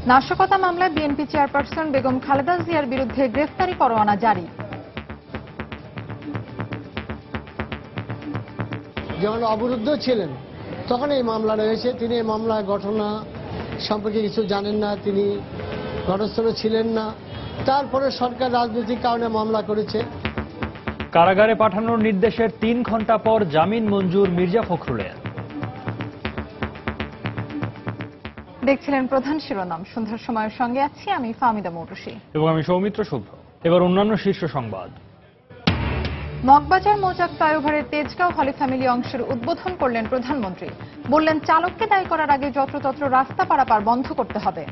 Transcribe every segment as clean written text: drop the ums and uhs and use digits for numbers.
নাশকতা মামলায় BNP chairperson Begum Khaleda জিয়ার বিরুদ্ধে গ্রেফতারি পরোয়ানা জারি। যখন অবরুদ্ধ ছিলেন তখন এই মামলা রয়েছে। তিনি এই মামলা ঘটনা সম্পর্কে কিছু জানেন না, তিনি ঘটনাস্থলে ছিলেন না। তারপরে সরকার রাজনৈতিক কারণে মামলা করেছে। কারাগারে পাঠানোর নির্দেশের 3 ঘণ্টা পর জামিন মঞ্জুর মির্জা ফখরুলের। দেখছিলেন প্রধান শিরোনাম। সন্ধ্যার সময়ের সঙ্গে আছি আমি ফাহমিদা মৌটুসী এবং আমি সৌমিত্র শুভ্র। এবার অন্যান্য শীর্ষ সংবাদ। মগবাজার মৌচাক ফ্লাইওভারের তেজগাঁও হলি ফ্যামিলি অংশের উদ্বোধন করলেন প্রধানমন্ত্রী। বললেন, চালককে দায়ী করার আগে যত্রতত্র রাস্তা পারাপার বন্ধ করতে হবে।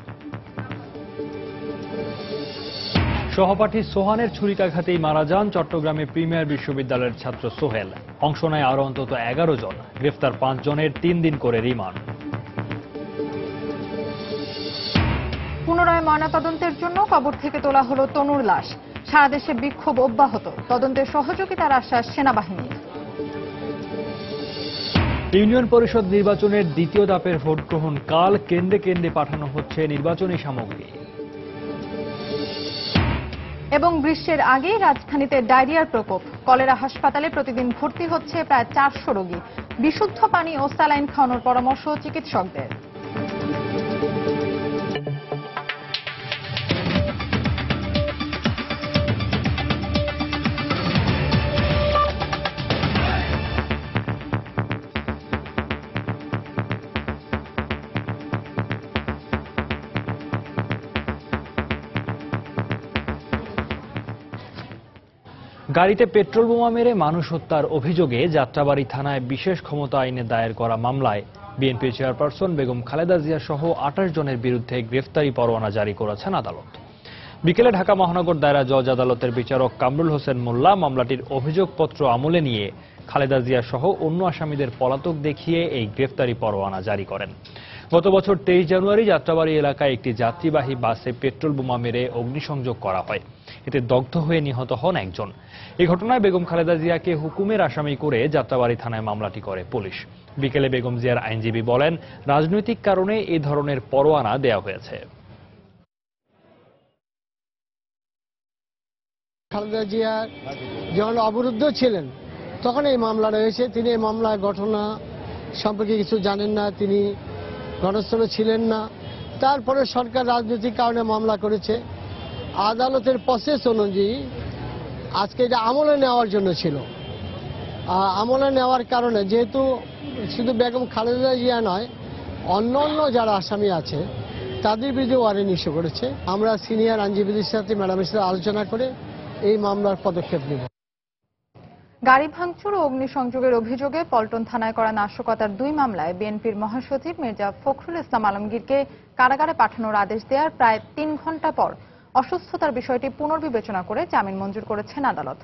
সহপাঠী সোহানের ছুরিকাঘাতেই মারা যান চট্টগ্রামে প্রিমিয়ার বিশ্ববিদ্যালয়ের ছাত্র সোহেল। অংশ নেয় আরও অন্তত 11 জন। গ্রেফতার 5 জনের 3 দিন করে রিমান্ড। পুনরায় ময়নাতদন্তের জন্য কবর থেকে তোলা হলো তনুর লাশ। সারা দেশে বিক্ষোভ অব্যাহত। তদন্তে সহযোগিতার আশ্বাস সেনাবাহিনীর। ইউনিয়ন পরিষদ নির্বাচনের দ্বিতীয় ধাপের ভোট গ্রহণ কাল। কেন্দ্রে কেন্দ্রে পাঠানো হচ্ছে নির্বাচনী সামগ্রী। এবং গ্রীষ্মের আগেই রাজধানীতে ডায়রিয়ার প্রকোপ। কলেরা হাসপাতালে প্রতিদিন ভর্তি হচ্ছে প্রায় 400 রোগী। বিশুদ্ধ পানি ও স্যালাইন খাওয়ানোর পরামর্শ চিকিৎসকদের। গাড়িতে পেট্রোল বোমা মেরে মানুষ হত্যার অভিযোগে যাত্রাবাড়ী থানায় বিশেষ ক্ষমতা আইনে দায়ের করা মামলায় বিএনপি চেয়ারপারসন বেগম খালেদা জিয়া সহ 28 জনের বিরুদ্ধে গ্রেফতারি পরোয়ানা জারি করেছেন আদালত। বিকেলে ঢাকা মহানগর দায়রা জজ আদালতের বিচারক কামরুল হোসেন মোল্লা মামলাটির অভিযোগপত্র আমলে নিয়ে খালেদা জিয়া সহ অন্য আসামিদের পলাতক দেখিয়ে এই গ্রেফতারি পরোয়ানা জারি করেন। গত বছর 23 জানুয়ারি যাত্রাবাড়ী এলাকায় একটি যাত্রীবাহী বাসে পেট্রোল বোমা মেরে অগ্নিসংযোগ করা হয়। এতে দগ্ধ হয়ে নিহত হন একজন। এই ঘটনায় বেগম খালেদা জিয়াকে হুকুমের আসামি করে যাত্রাবাড়ী থানায় মামলাটি করে পুলিশ। বিকেলে বেগম জিয়ার আইনজীবী বলেন, রাজনৈতিক কারণে এই ধরনের পরোয়ানা দেওয়া হয়েছে। খালেদা জিয়া যখন অবরুদ্ধ ছিলেন তখন এই মামলা রয়েছে। তিনি এই মামলা ঘটনা সম্পর্কে কিছু জানেন না, তিনি ঘটনাস্থলে ছিলেন না। তারপরে সরকার রাজনৈতিক কারণে মামলা করেছে। আদালতের প্রসেস অনুযায়ী আজকে এটা আমলে নেওয়ার জন্য ছিল। আমলে নেওয়ার কারণে যেহেতু শুধু বেগম খালেদা জিয়া নয়, অন্য যারা আসামি আছে তাদের বিরুদ্ধে ওয়ারেন্ট ইস্যু করেছে। আমরা সিনিয়র আইনজীবীদের সাথে ম্যাডামের সাথে আলোচনা করে এই মামলার পদক্ষেপ নেব। গাড়ি ভাঙচুর ও অগ্নিসংযোগের অভিযোগে পল্টন থানায় করা নাশকতার 2 মামলায় বিএনপির মহাসচিব মির্জা ফখরুল ইসলাম আলমগীরকে কারাগারে পাঠানোর আদেশ দেওয়ার প্রায় 3 ঘণ্টা পর অসুস্থতার বিষয়টি পুনর্বিবেচনা করে জামিন মঞ্জুর করেছেন আদালত।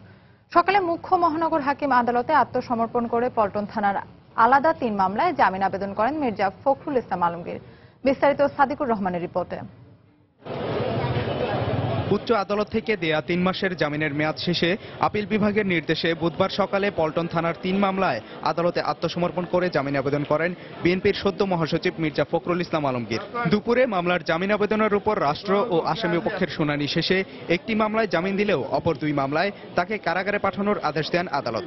সকালে মুখ্য মহানগর হাকিম আদালতে আত্মসমর্পণ করে পল্টন থানার আলাদা 3 মামলায় জামিন আবেদন করেন মির্জা ফখরুল ইসলাম আলমগীর। বিস্তারিত সাদিকুর রহমানের রিপোর্টে। উচ্চ আদালত থেকে দেয়া 3 মাসের জামিনের মেয়াদ শেষে আপিল বিভাগের নির্দেশে বুধবার সকালে পল্টন থানার 3 মামলায় আদালতে আত্মসমর্পণ করে জামিন আবেদন করেন বিএনপির সদ্য মহাসচিব মির্জা ফখরুল ইসলাম আলমগীর। দুপুরে মামলার জামিন আবেদনের উপর রাষ্ট্র ও আসামি পক্ষের শুনানি শেষে একটি মামলায় জামিন দিলেও অপর 2 মামলায় তাকে কারাগারে পাঠানোর আদেশ দেন আদালত।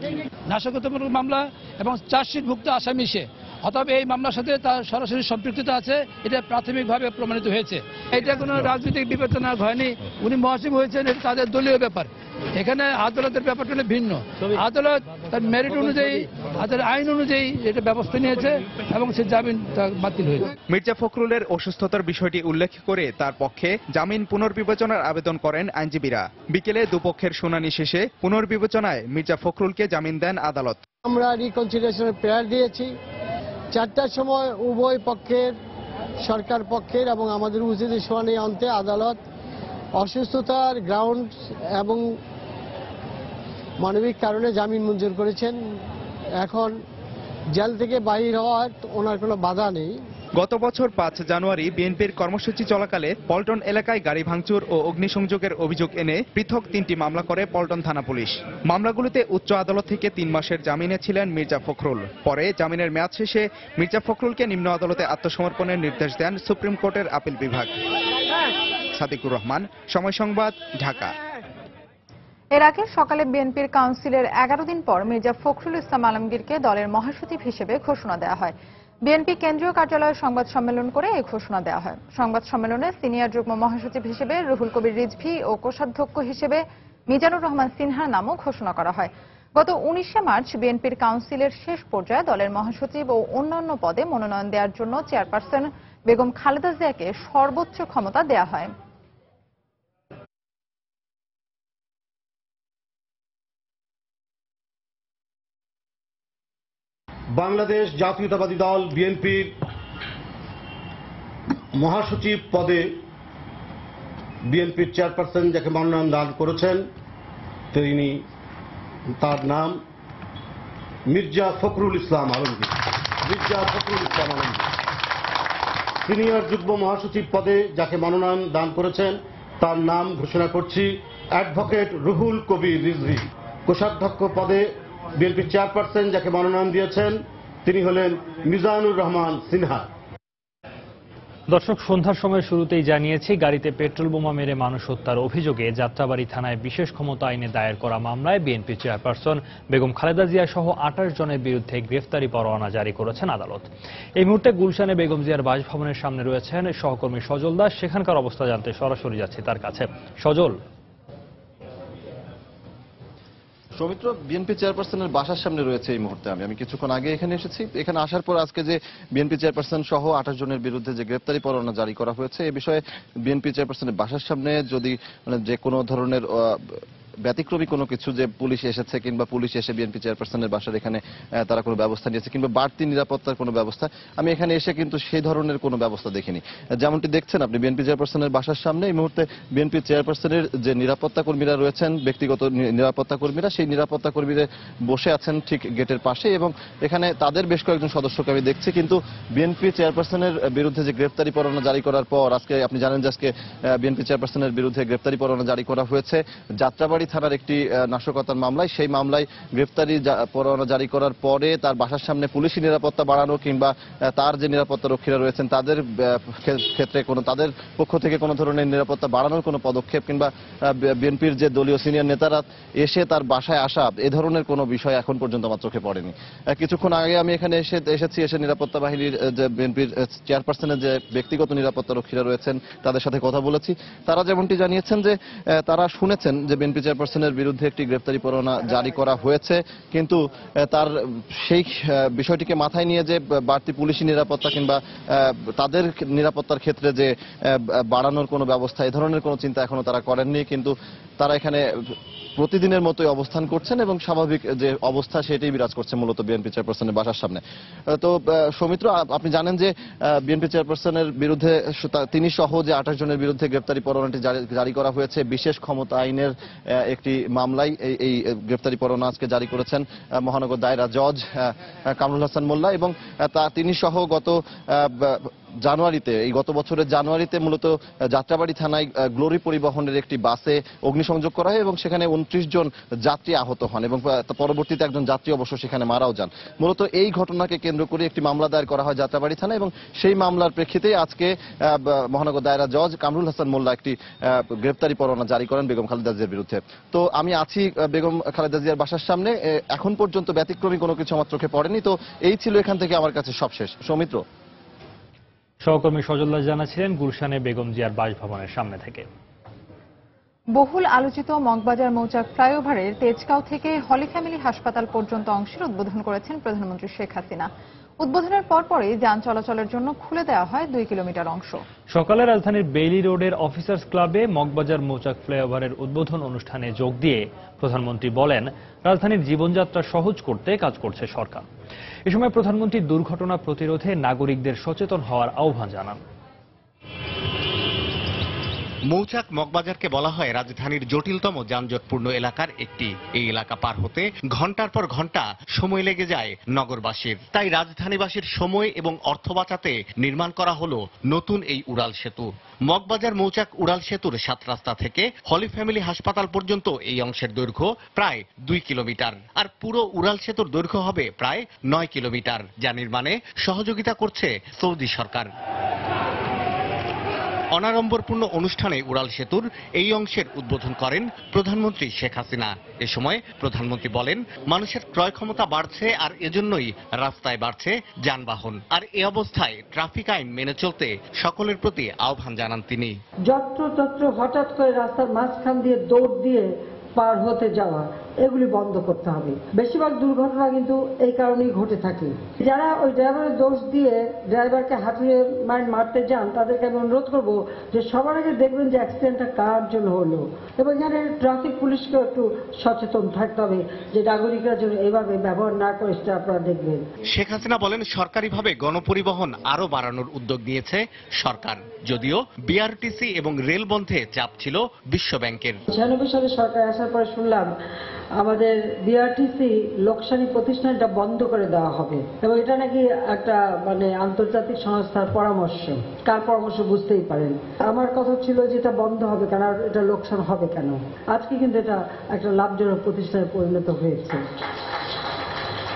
নাশকতামূলক মামলা এবং চার্জশিটভুক্ত আসামি সে, অতএব এই মামলার সাথে তার সরাসরি সম্পৃক্ততা আছে, এটা প্রাথমিকভাবে প্রমাণিত হয়েছে। এটা কোনো রাজনৈতিক বিবেচনা হয়নি। উনি মহাসচিব হয়েছেন, এটা তাদের দলীয় ব্যাপার। এখানে আদালতের ব্যাপারটা হলো ভিন্ন। আদালত তার মেরিট অনুযায়ী, তাদের আইন অনুযায়ী এটা ব্যবস্থা নিয়েছে এবং সে জামিন বাতিল হয়েছে। মির্জা ফখরুলের অসুস্থতার বিষয়টি উল্লেখ করে তার পক্ষে জামিন পুনর্বিবেচনার আবেদন করেন আইনজীবীরা। বিকেলে দুপক্ষের শুনানি শেষে পুনর্বিবেচনায় মির্জা ফখরুলকে জামিন দেন আদালত। আমরা রিকনসিলিয়েশনের প্রেয়ার দিয়েছি। 4টার সময় উভয় পক্ষের, সরকার পক্ষের এবং আমাদের উচিত শুনানি অন্তে আদালত অসুস্থতার গ্রাউন্ড এবং মানবিক কারণে জামিন মঞ্জুর করেছেন। এখন জেল থেকে বাহির হওয়ার ওনার কোনো বাধা নেই। গত বছর 5 জানুয়ারি বিএনপির কর্মসূচি চলাকালে পল্টন এলাকায় গাড়ি ভাঙচুর ও অগ্নিসংযোগের অভিযোগ এনে পৃথক 3টি মামলা করে পল্টন থানা পুলিশ। মামলাগুলোতে উচ্চ আদালত থেকে 3 মাসের জামিনে ছিলেন মির্জা ফখরুল। পরে জামিনের মেয়াদ শেষে মির্জা ফখরুলকে নিম্ন আদালতে আত্মসমর্পণের নির্দেশ দেন সুপ্রিম কোর্টের আপিল বিভাগ। সাদিকুর রহমান, সময় সংবাদ, ঢাকা। এর আগে সকালে বিএনপির কাউন্সিলের 11 দিন পর মির্জা ফখরুল ইসলাম আলমগীরকে দলের মহাসচিব হিসেবে ঘোষণা দেওয়া হয়। বিএনপি কেন্দ্রীয় কার্যালয়ে সংবাদ সম্মেলন করে এই ঘোষণা দেওয়া হয়। সংবাদ সম্মেলনে সিনিয়র যুগ্ম মহাসচিব হিসেবে রুহুল কবির রিজভী ও কোষাধ্যক্ষ হিসেবে মিজানুর রহমান সিনহার নামও ঘোষণা করা হয়। গত 19শে মার্চ বিএনপির কাউন্সিলের শেষ পর্যায়ে দলের মহাসচিব ও অন্যান্য পদে মনোনয়ন দেওয়ার জন্য চেয়ারপারসন বেগম খালেদা জিয়াকে সর্বোচ্চ ক্ষমতা দেওয়া হয়। বাংলাদেশ জাতীয়তাবাদী দল বিএনপির মহাসচিব পদে বিএনপির চেয়ারপারসন যাকে মনোনয়ন দান করেছেন তার নাম মির্জা ফখরুল ইসলাম আলমগীর। সিনিয়র যুগ্ম মহাসচিব পদে যাকে মনোনয়ন দান করেছেন তার নাম ঘোষণা করছি অ্যাডভোকেট রুহুল কবির রিজভী। কোষাধ্যক্ষ পদে বিএনপির চেয়ারপারসন যাকে মনোনয়ন দিয়েছেন তিনি হলেন মিজানুর রহমান সিনহা। দর্শক, সন্ধ্যার সময় শুরুতেই জানিয়েছি, গাড়িতে পেট্রোল বোমা মেরে মানুষ হত্যার অভিযোগে যাত্রাবাড়ী থানায় বিশেষ ক্ষমতা আইনে দায়ের করা মামলায় বিএনপি চেয়ারপারসন বেগম খালেদা জিয়া সহ 28 জনের বিরুদ্ধে গ্রেফতারি পরোয়ানা জারি করেছেন আদালত। এই মুহূর্তে গুলশানে বেগম জিয়ার বাসভবনের সামনে রয়েছেন সহকর্মী সজল দাস। সেখানকার অবস্থা জানতে সরাসরি যাচ্ছি তার কাছে। সজল। সৌমিত্র, বিএনপি চেয়ারপারসনের বাসার সামনে রয়েছে এই মুহূর্তে। আমি কিছুক্ষণ আগে এখানে এসেছি। এখানে আসার পর আজকে যে বিএনপি চেয়ারপারসন সহ 28 জনের বিরুদ্ধে যে গ্রেপ্তারি পরোয়ানা জারি করা হয়েছে এ বিষয়ে বিএনপি চেয়ারপারসনের বাসার সামনে যদি যে কোনো ধরনের ব্যতিক্রমী কোনো কিছু যে পুলিশ এসেছে কিংবা পুলিশ এসে বিএনপি চেয়ারপারসনের বাসার এখানে তারা কোনো ব্যবস্থা নিয়েছে কিংবা বাড়তি নিরাপত্তার কোনো ব্যবস্থা, আমি এখানে এসে কিন্তু সেই ধরনের কোনো ব্যবস্থা দেখিনি। যেমনটি দেখছেন আপনি বিএনপি চেয়ারপারসনের বাসার সামনে এই মুহূর্তে বিএনপি চেয়ারপারসনের যে নিরাপত্তা কর্মীরা রয়েছেন, ব্যক্তিগত নিরাপত্তা কর্মীরা, সেই নিরাপত্তা কর্মীরা বসে আছেন ঠিক গেটের পাশে এবং এখানে তাদের বেশ কয়েকজন সদস্যকে আমি দেখছি। কিন্তু বিএনপি চেয়ারপারসনের বিরুদ্ধে যে গ্রেপ্তারি পরোয়ানা জারি করার পর আজকে আপনি জানেন যে আজকে বিএনপি চেয়ারপারসনের বিরুদ্ধে গ্রেপ্তারি পরোয়ানা জারি করা হয়েছে যাত্রাবাড়ী থানার একটি নাশকতার মামলায়। সেই মামলায় গ্রেফতারি পরোয়ানা জারি করার পরে তার বাসার সামনে পুলিশি নিরাপত্তা বাড়ানো কিংবা তার যে নিরাপত্তা রক্ষীরা রয়েছেন তাদের ক্ষেত্রে তাদের পক্ষ থেকে কোনো ধরনের নিরাপত্তা বাড়ানোর কোনো পদক্ষেপ কিংবা বিএনপির যে দলীয় সিনিয়র নেতারা এসে তার বাসায় আসা এ ধরনের কোনো বিষয় এখন পর্যন্ত আমার চোখে পড়েনি। কিছুক্ষণ আগে আমি এখানে এসে নিরাপত্তা বাহিনীর যে বিএনপির চেয়ারপারসনের যে ব্যক্তিগত নিরাপত্তা রক্ষীরা রয়েছেন তাদের সাথে কথা বলেছি। তারা যেমনটি জানিয়েছেন যে তারা শুনেছেন যে বিএনপি চেয়ারপারসনের বিরুদ্ধে একটি গ্রেফতারি পরোয়ানা জারি করা হয়েছে, কিন্তু তার সেই বিষয়টিকে মাথায় নিয়ে যে বাড়তি পুলিশি নিরাপত্তা কিংবা তাদের নিরাপত্তার ক্ষেত্রে যে বাড়ানোর কোনো ব্যবস্থা এ ধরনের কোনো চিন্তা এখনো তারা করেননি। কিন্তু তারা এখানে প্রতিদিনের মতোই অবস্থান করছেন এবং স্বাভাবিক যে অবস্থা সেটাই বিরাজ করছে মূলত বিএনপি চেয়ারপারসনের বাসার সামনে। তো সৌমিত্র, আপনি জানেন যে বিএনপি চেয়ারপারসনের বিরুদ্ধে তিনি সহ যে 28 জনের বিরুদ্ধে গ্রেফতারি পরোয়ানাটি জারি করা হয়েছে বিশেষ ক্ষমতা আইনের একটি মামলায়। এই গ্রেফতারি পরোয়ানা আজকে জারি করেছেন মহানগর দায়রা জজ কামরুল হাসান মোল্লা এবং তিনি সহ গত বছরের জানুয়ারিতে মূলত যাত্রাবাড়ী থানায় গ্লোরি পরিবহনের একটি বাসে অগ্নিসংযোগ করা হয় এবং সেখানে 29 জন যাত্রী আহত হন এবং পরবর্তীতে একজন যাত্রী অবশ্য সেখানে মারাও যান। মূলত এই ঘটনাকে কেন্দ্র করে একটি মামলা দায়ের করা হয় যাত্রাবাড়ী থানায় এবং সেই মামলার প্রেক্ষিতে আজকে মহানগর দায়রা জজ কামরুল হাসান মোল্লা একটি গ্রেফতারি পরোয়ানা জারি করেন বেগম খালেদা জিয়ার বিরুদ্ধে। তো আমি আছি বেগম খালেদা জিয়ার বাসার সামনে। এখন পর্যন্ত ব্যতিক্রমী কোনো কিছু আমার চোখে পড়েনি। তো এই ছিল এখান থেকে আমার কাছে সবশেষ। সৌমিত্র। সহকর্মী সজল দাস জানাচ্ছিলেন গুলশানে বেগম জিয়ার বাসভবনের সামনে থেকে। বহুল আলোচিত মগবাজার মৌচাক ফ্লাইওভারের তেজগাঁও থেকে হলি ফ্যামিলি হাসপাতাল পর্যন্ত অংশের উদ্বোধন করেছেন প্রধানমন্ত্রী শেখ হাসিনা। উদ্বোধনের পরপরই যান চলাচলের জন্য খুলে দেওয়া হয় 2 কিলোমিটার অংশ। সকালে রাজধানীর বেইলি রোডের অফিসার্স ক্লাবে মগবাজার মৌচাক ফ্লাইওভারের উদ্বোধন অনুষ্ঠানে যোগ দিয়ে প্রধানমন্ত্রী বলেন, রাজধানীর জীবনযাত্রা সহজ করতে কাজ করছে সরকার। এ সময় প্রধানমন্ত্রী দুর্ঘটনা প্রতিরোধে নাগরিকদের সচেতন হওয়ার আহ্বান জানান। মৌচাক মগবাজারকে বলা হয় রাজধানীর জটিলতম যানজটপূর্ণ এলাকার একটি। এই এলাকা পার হতে ঘন্টার পর ঘন্টা সময় লেগে যায় নগরবাসীর। তাই রাজধানীবাসীর সময় এবং অর্থ বাঁচাতে নির্মাণ করা হলো নতুন এই উড়াল সেতু। মগবাজার মৌচাক উড়াল সেতুর 7 রাস্তা থেকে হলি ফ্যামিলি হাসপাতাল পর্যন্ত এই অংশের দৈর্ঘ্য প্রায় 2 কিলোমিটার আর পুরো উড়াল সেতুর দৈর্ঘ্য হবে প্রায় 9 কিলোমিটার, যা নির্মাণে সহযোগিতা করছে সৌদি সরকার। অনাড়ম্বরপূর্ণ অনুষ্ঠানে উড়াল সেতুর এই অংশের উদ্বোধন করেন প্রধানমন্ত্রী শেখ হাসিনা। এ সময় প্রধানমন্ত্রী বলেন, মানুষের ক্রয় ক্ষমতা বাড়ছে আর এজন্যই রাস্তায় বাড়ছে যানবাহন। আর এ অবস্থায় ট্রাফিক আইন মেনে চলতে সকলের প্রতি আহ্বান জানান তিনি। যত্রতত্র হঠাৎ করে রাস্তার মাঝখান দিয়ে দৌড় দিয়ে পার হতে যাওয়া, এগুলি বন্ধ করতে হবে। বেশিরভাগ দুর্ঘটনা কিন্তু এই কারণেই ঘটে থাকে। যারা ওই ড্রাইভারের দোষ দিয়ে ড্রাইভারকে হাতুড়ে মারতে যান, তাদেরকে আমি অনুরোধ করবো যে সবার আগে দেখবেন যে অ্যাক্সিডেন্টটা কার জন্য হলো, এবং এখানে ট্রাফিক পুলিশকেও একটু সচেতন থাকতে হবে যে নাগরিকরা যেন এইভাবে ব্যবহার না করে, সেটা আপনারা দেখবেন। শেখ হাসিনা বলেন, সরকারিভাবে গণপরিবহন আরো বাড়ানোর উদ্যোগ নিয়েছে সরকার, যদিও বিআরটিসি এবং রেল বন্ধে চাপ ছিল বিশ্ব ব্যাংকের। 96 সালে সরকার আসার পরে শুনলাম আমাদের বিআরটিসি লোকসানি প্রতিষ্ঠানটা বন্ধ করে দেওয়া হবে, এবং এটা নাকি একটা আন্তর্জাতিক সংস্থার পরামর্শ। কার পরামর্শ বুঝতেই পারেন। আমার কথা ছিল যে এটা বন্ধ হবে কেন, আর এটা লোকসান হবে কেন। আজকে কিন্তু এটা একটা লাভজনক প্রতিষ্ঠানে পরিণত হয়েছে,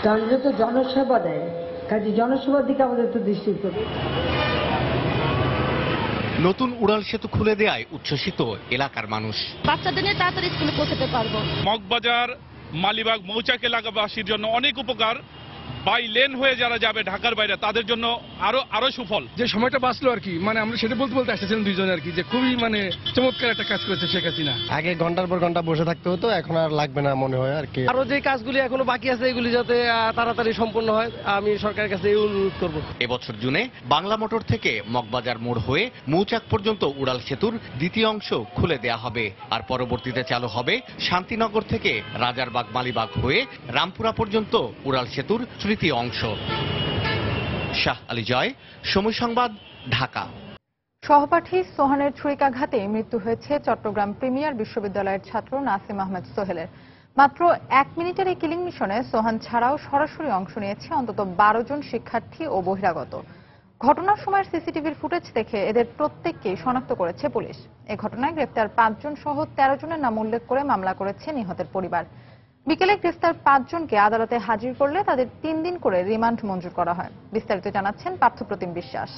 কারণ এটা তো জনসেবা দেয়। কাজে জনসেবার দিকে আমাদের একটু দৃষ্টি দিতে হবে। নতুন উড়াল সেতু খুলে দেয়ায় উচ্ছ্বসিত এলাকার মানুষ। বাচ্চাদের নিয়ে তাড়াতাড়ি স্কুলে পৌঁছাতে পারবো। মগবাজার, মালিবাগ, মৌচাক এলাকাবাসীর জন্য অনেক উপকার। বাই লেন হয়ে যারা যাবে ঢাকার বাইরে, তাদের জন্য আরো সুফল। যে সময়টা বাঁচলো আর কি, আমরা সেটা বলতে আসতেছিলাম দুইজনে আর কি, যে খুবই চমৎকার একটা কাজ করেছে শেখ হাসিনা। আগে ঘন্টার পর ঘন্টা বসে থাকতে হতো, এখন আর লাগবে না মনে হয় আর কি। আরো যে কাজগুলি এখনো বাকি আছে, এগুলি যাতে তাড়াতাড়ি সম্পন্ন হয়, আমি সরকারের কাছে এই অনুরোধ করব। এবছর জুনে বাংলা মোটর থেকে মগবাজার মোড় হয়ে মৌচাক পর্যন্ত উড়াল সেতুর দ্বিতীয় অংশ খুলে দেয়া হবে। আর পরবর্তীতে চালু হবে শান্তিনগর থেকে রাজারবাগ মালিবাগ হয়ে রামপুরা পর্যন্ত উড়াল সেতুর তৃতীয় অংশ। শাহ আলী জয়, সময় সংবাদ, ঢাকা। সহপাঠী সোহানের ছুরিকাঘাতে মৃত্যু হয়েছে চট্টগ্রাম প্রিমিয়ার বিশ্ববিদ্যালয়ের ছাত্র নাসিম আহমেদ সোহেলের। মাত্র 1 মিনিটের এই কিলিং মিশনে সোহান ছাড়াও সরাসরি অংশ নিয়েছে অন্তত 12 জন শিক্ষার্থী ও বহিরাগত। ঘটনার সময়ের সিসিটিভির ফুটেজ দেখে এদের প্রত্যেককেই শনাক্ত করেছে পুলিশ। এ ঘটনায় গ্রেফতার 5 জন সহ 13 জনের নাম উল্লেখ করে মামলা করেছে নিহতের পরিবার। বিকেলে গ্রেফতার 5 জনকে আদালতে হাজির করলে তাদের 3 দিন করে রিমান্ড মঞ্জুর করা হয়। বিস্তারিত জানাচ্ছেন পার্থপ্রতিম বিশ্বাস।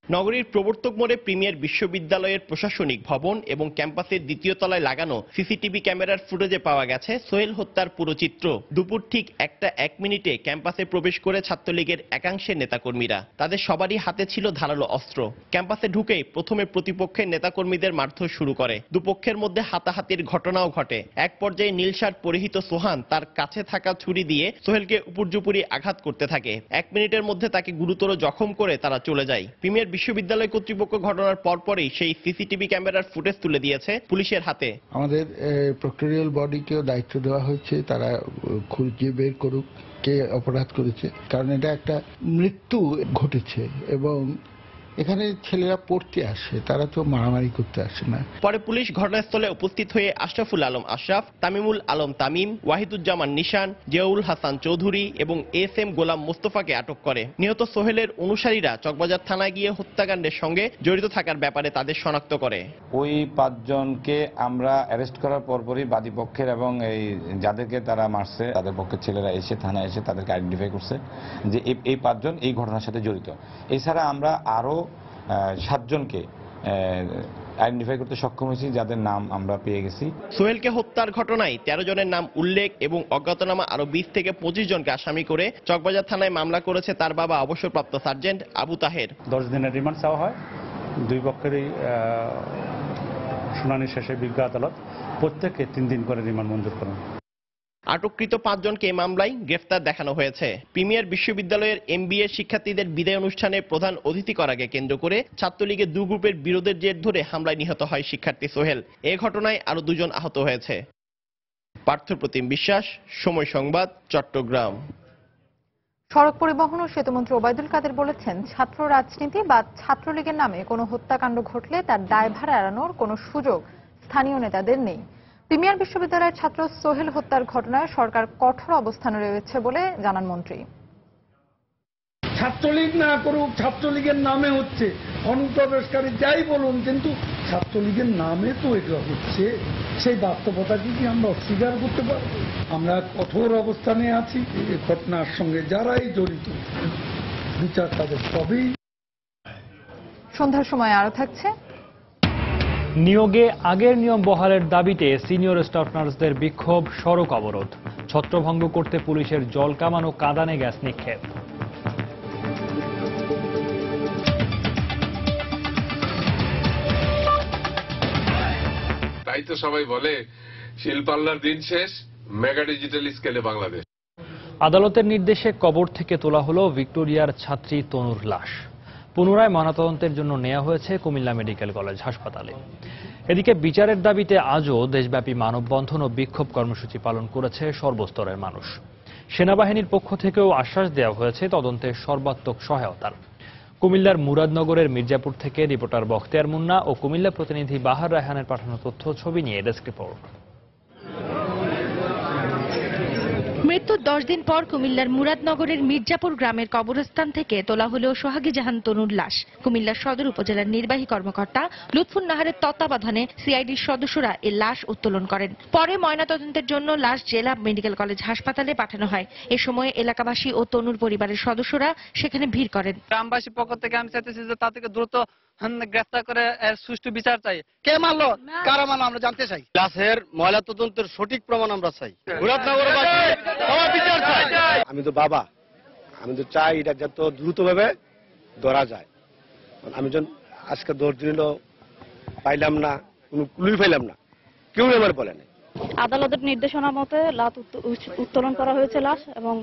নগরীর প্রবর্তক মোড়ে প্রিমিয়ার বিশ্ববিদ্যালয়ের প্রশাসনিক ভবন এবং ক্যাম্পাসের দ্বিতীয় তলায় লাগানো সিসিটিভি ক্যামেরার ফুটেজে পাওয়া গেছে সোহেল হত্যার পুরো চিত্র। দুপুর ঠিক 1 মিনিটে ক্যাম্পাসে প্রবেশ করে ছাত্রলীগের একাংশের নেতাকর্মীরা। তাদের সবারই হাতে ছিল ধারালো অস্ত্র। ক্যাম্পাসে ঢুকেই প্রথমে প্রতিপক্ষের নেতাকর্মীদের মারধর শুরু করে। দুপক্ষের মধ্যে হাতাহাতির ঘটনাও ঘটে। এক পর্যায়ে নীল শার্ট পরিহিত সোহান তার কাছে থাকা ছুরি দিয়ে সোহেলকে উপর্যুপরি আঘাত করতে থাকে। 1 মিনিটের মধ্যে তাকে গুরুতর জখম করে তারা চলে যায়। প্রিমিয়ার বিশ্ববিদ্যালয় কর্তৃপক্ষ ঘটনার পরপরই সেই সিসিটিভি ক্যামেরার ফুটেজ তুলে দিয়েছে পুলিশের হাতে। আমাদের প্রক্টোরিয়াল বডিকেও দায়িত্ব দেওয়া হয়েছে, তারা খুঁজে বের করুক কে অপরাধ করেছে, কারণ এটা একটা মৃত্যু ঘটেছে এবং এখানে ছেলেরা পড়তে আসে, তারা তো মারামারি করতে আসে না। পরে পুলিশ ঘটনাস্থলে উপস্থিত হয়ে আশরাফুল আলম আশরাফ, তামিমুল আলম তামিম, ওয়াহিদুজ্জামান নিশান, জিয়াউল হাসান চৌধুরী এবং এস.এম. গোলাম মোস্তফাকে আটক করে। নিহত সোহেলের অনুসারীরা চকবাজার থানায় গিয়ে হত্যাকাণ্ডের সঙ্গে জড়িত থাকার ব্যাপারে তাদের শনাক্ত করে। ওই 5 জনকে আমরা অ্যারেস্ট করার পরপরই বাদী পক্ষের এবং এই যাদেরকে তারা মারছে তাদের পক্ষের ছেলেরা এসে থানায় এসে তাদেরকে আইডেন্টিফাই করছে যে এই 5 জন এই ঘটনার সাথে জড়িত। এছাড়া আমরা আরো 7 জনকে আইডেন্টিফাই করতে সক্ষম হয়েছি, যাদের নাম আমরা পেয়ে গেছি। সোহেলকে হত্যার ঘটনায় 13 জনের নাম উল্লেখ এবং অজ্ঞাতনামা আরো 20 থেকে 25 জনকে আসামি করে চকবাজার থানায় মামলা করেছে তার বাবা অবসরপ্রাপ্ত সার্জেন্ট আবু তাহের। 10 দিনের রিমান্ড চাওয়া হয়। দুই পক্ষেরই শুনানি শেষে বিজ্ঞ আদালত প্রত্যেককে 3 দিন করে রিমান্ড মঞ্জুর করেন। আটককৃত 5 জনকে এই মামলায় গ্রেফতার দেখানো হয়েছে। প্রিমিয়ার বিশ্ববিদ্যালয়ের MBA শিক্ষার্থীদের বিদায় অনুষ্ঠানে প্রধান অতিথি করাকে কেন্দ্র করে ছাত্রলীগের 2 গ্রুপের বিরোধের জের ধরে হামলায় নিহত হয় শিক্ষার্থী সোহেল। এ ঘটনায় আরো 2 জন আহত হয়েছে। পার্থপ্রতিম বিশ্বাস, সময় সংবাদ, চট্টগ্রাম। সড়ক পরিবহন ও সেতুমন্ত্রী ওবায়দুল কাদের বলেছেন, ছাত্র রাজনীতি বা ছাত্রলীগের নামে কোনো হত্যাকাণ্ড ঘটলে তার দায়ভার এড়ানোর কোনো সুযোগ স্থানীয় নেতাদের নেই। প্রিমিয়ার বিশ্ববিদ্যালয়ের ছাত্র সোহেল হত্যার ঘটনায় সরকার কঠোর অবস্থানে রয়েছে বলে জানান মন্ত্রী। ছাত্রলীগ না করুক, ছাত্রলীগের নামে হচ্ছে, অনুপ্রবেশকারী যাই বলুন, কিন্তু ছাত্রলীগের নামে তো এটা হচ্ছে। সেই বাস্তবতাকে কি আমরা অস্বীকার করতে পারব? আমরা কঠোর অবস্থানে আছি। এই ঘটনার সঙ্গে যারাই জড়িত বিচার তাদের তবেই। সন্ধ্যার সময় আরো থাকছে। নিয়োগে আগের নিয়ম বহালের দাবিতে সিনিয়র স্টাফ নার্সদের বিক্ষোভ, সড়ক অবরোধ। ছত্রভঙ্গ করতে পুলিশের জল কামান ও কাঁদানে গ্যাস নিক্ষেপ। তাই তো সবাই বলে শিল্পাল্লার দিন শেষ, মেগা ডিজিটাল স্কেলে বাংলাদেশ। আদালতের নির্দেশে কবর থেকে তোলা হলো ভিক্টোরিয়ার ছাত্রী তনুর লাশ। পুনরায় ময়নাতদন্তের জন্য নেওয়া হয়েছে কুমিল্লা মেডিকেল কলেজ হাসপাতালে। এদিকে বিচারের দাবিতে আজও দেশব্যাপী মানববন্ধন ও বিক্ষোভ কর্মসূচি পালন করেছে সর্বস্তরের মানুষ। সেনাবাহিনীর পক্ষ থেকেও আশ্বাস দেওয়া হয়েছে তদন্তে সর্বাত্মক সহায়তার। কুমিল্লার মুরাদনগরের মির্জাপুর থেকে রিপোর্টার বখতিয়ার মুন্না ও কুমিল্লা প্রতিনিধি বাহার রায়হানের পাঠানো তথ্য ছবি নিয়ে ডেস্ক রিপোর্ট। মৃত্যুর 10 দিন পর কুমিল্লার মুরাদনগরের মির্জাপুর গ্রামের কবরস্থান থেকে তোলা হলো সোহাগী জাহান তনুর লাশ। কুমিল্লা সদর উপজেলার নির্বাহী কর্মকর্তা লুৎফুন নাহারের তত্ত্বাবধানে সিআইডির সদস্যরা এই লাশ উত্তোলন করেন। পরে ময়নাতদন্তের জন্য লাশ জেলা মেডিকেল কলেজ হাসপাতালে পাঠানো হয়। এ সময় এলাকাবাসী ও তনুর পরিবারের সদস্যরা সেখানে ভিড় করেন। গ্রামবাসীর পক্ষ থেকে আমি চাইতেছি যে তা থেকে দ্রুত গ্রেফতার করে সুষ্ঠু বিচার চাই। কে মারলো, কারা মারলো আমরা জানতে চাই। লাশের ময়না তদন্তের সঠিক প্রমাণ আমরা চাই। আমি তো বাবা, আমি তো চাই এটা যত দ্রুতভাবে ধরা যায়। আমি যখন আজকে 10 দিন হলো পাইলাম না, কোনো ক্লুই পাইলাম না, কেউ আমার বলে নাই। আদালতের নির্দেশনা মতে উত্তোলন করা হয়েছে লাশ এবং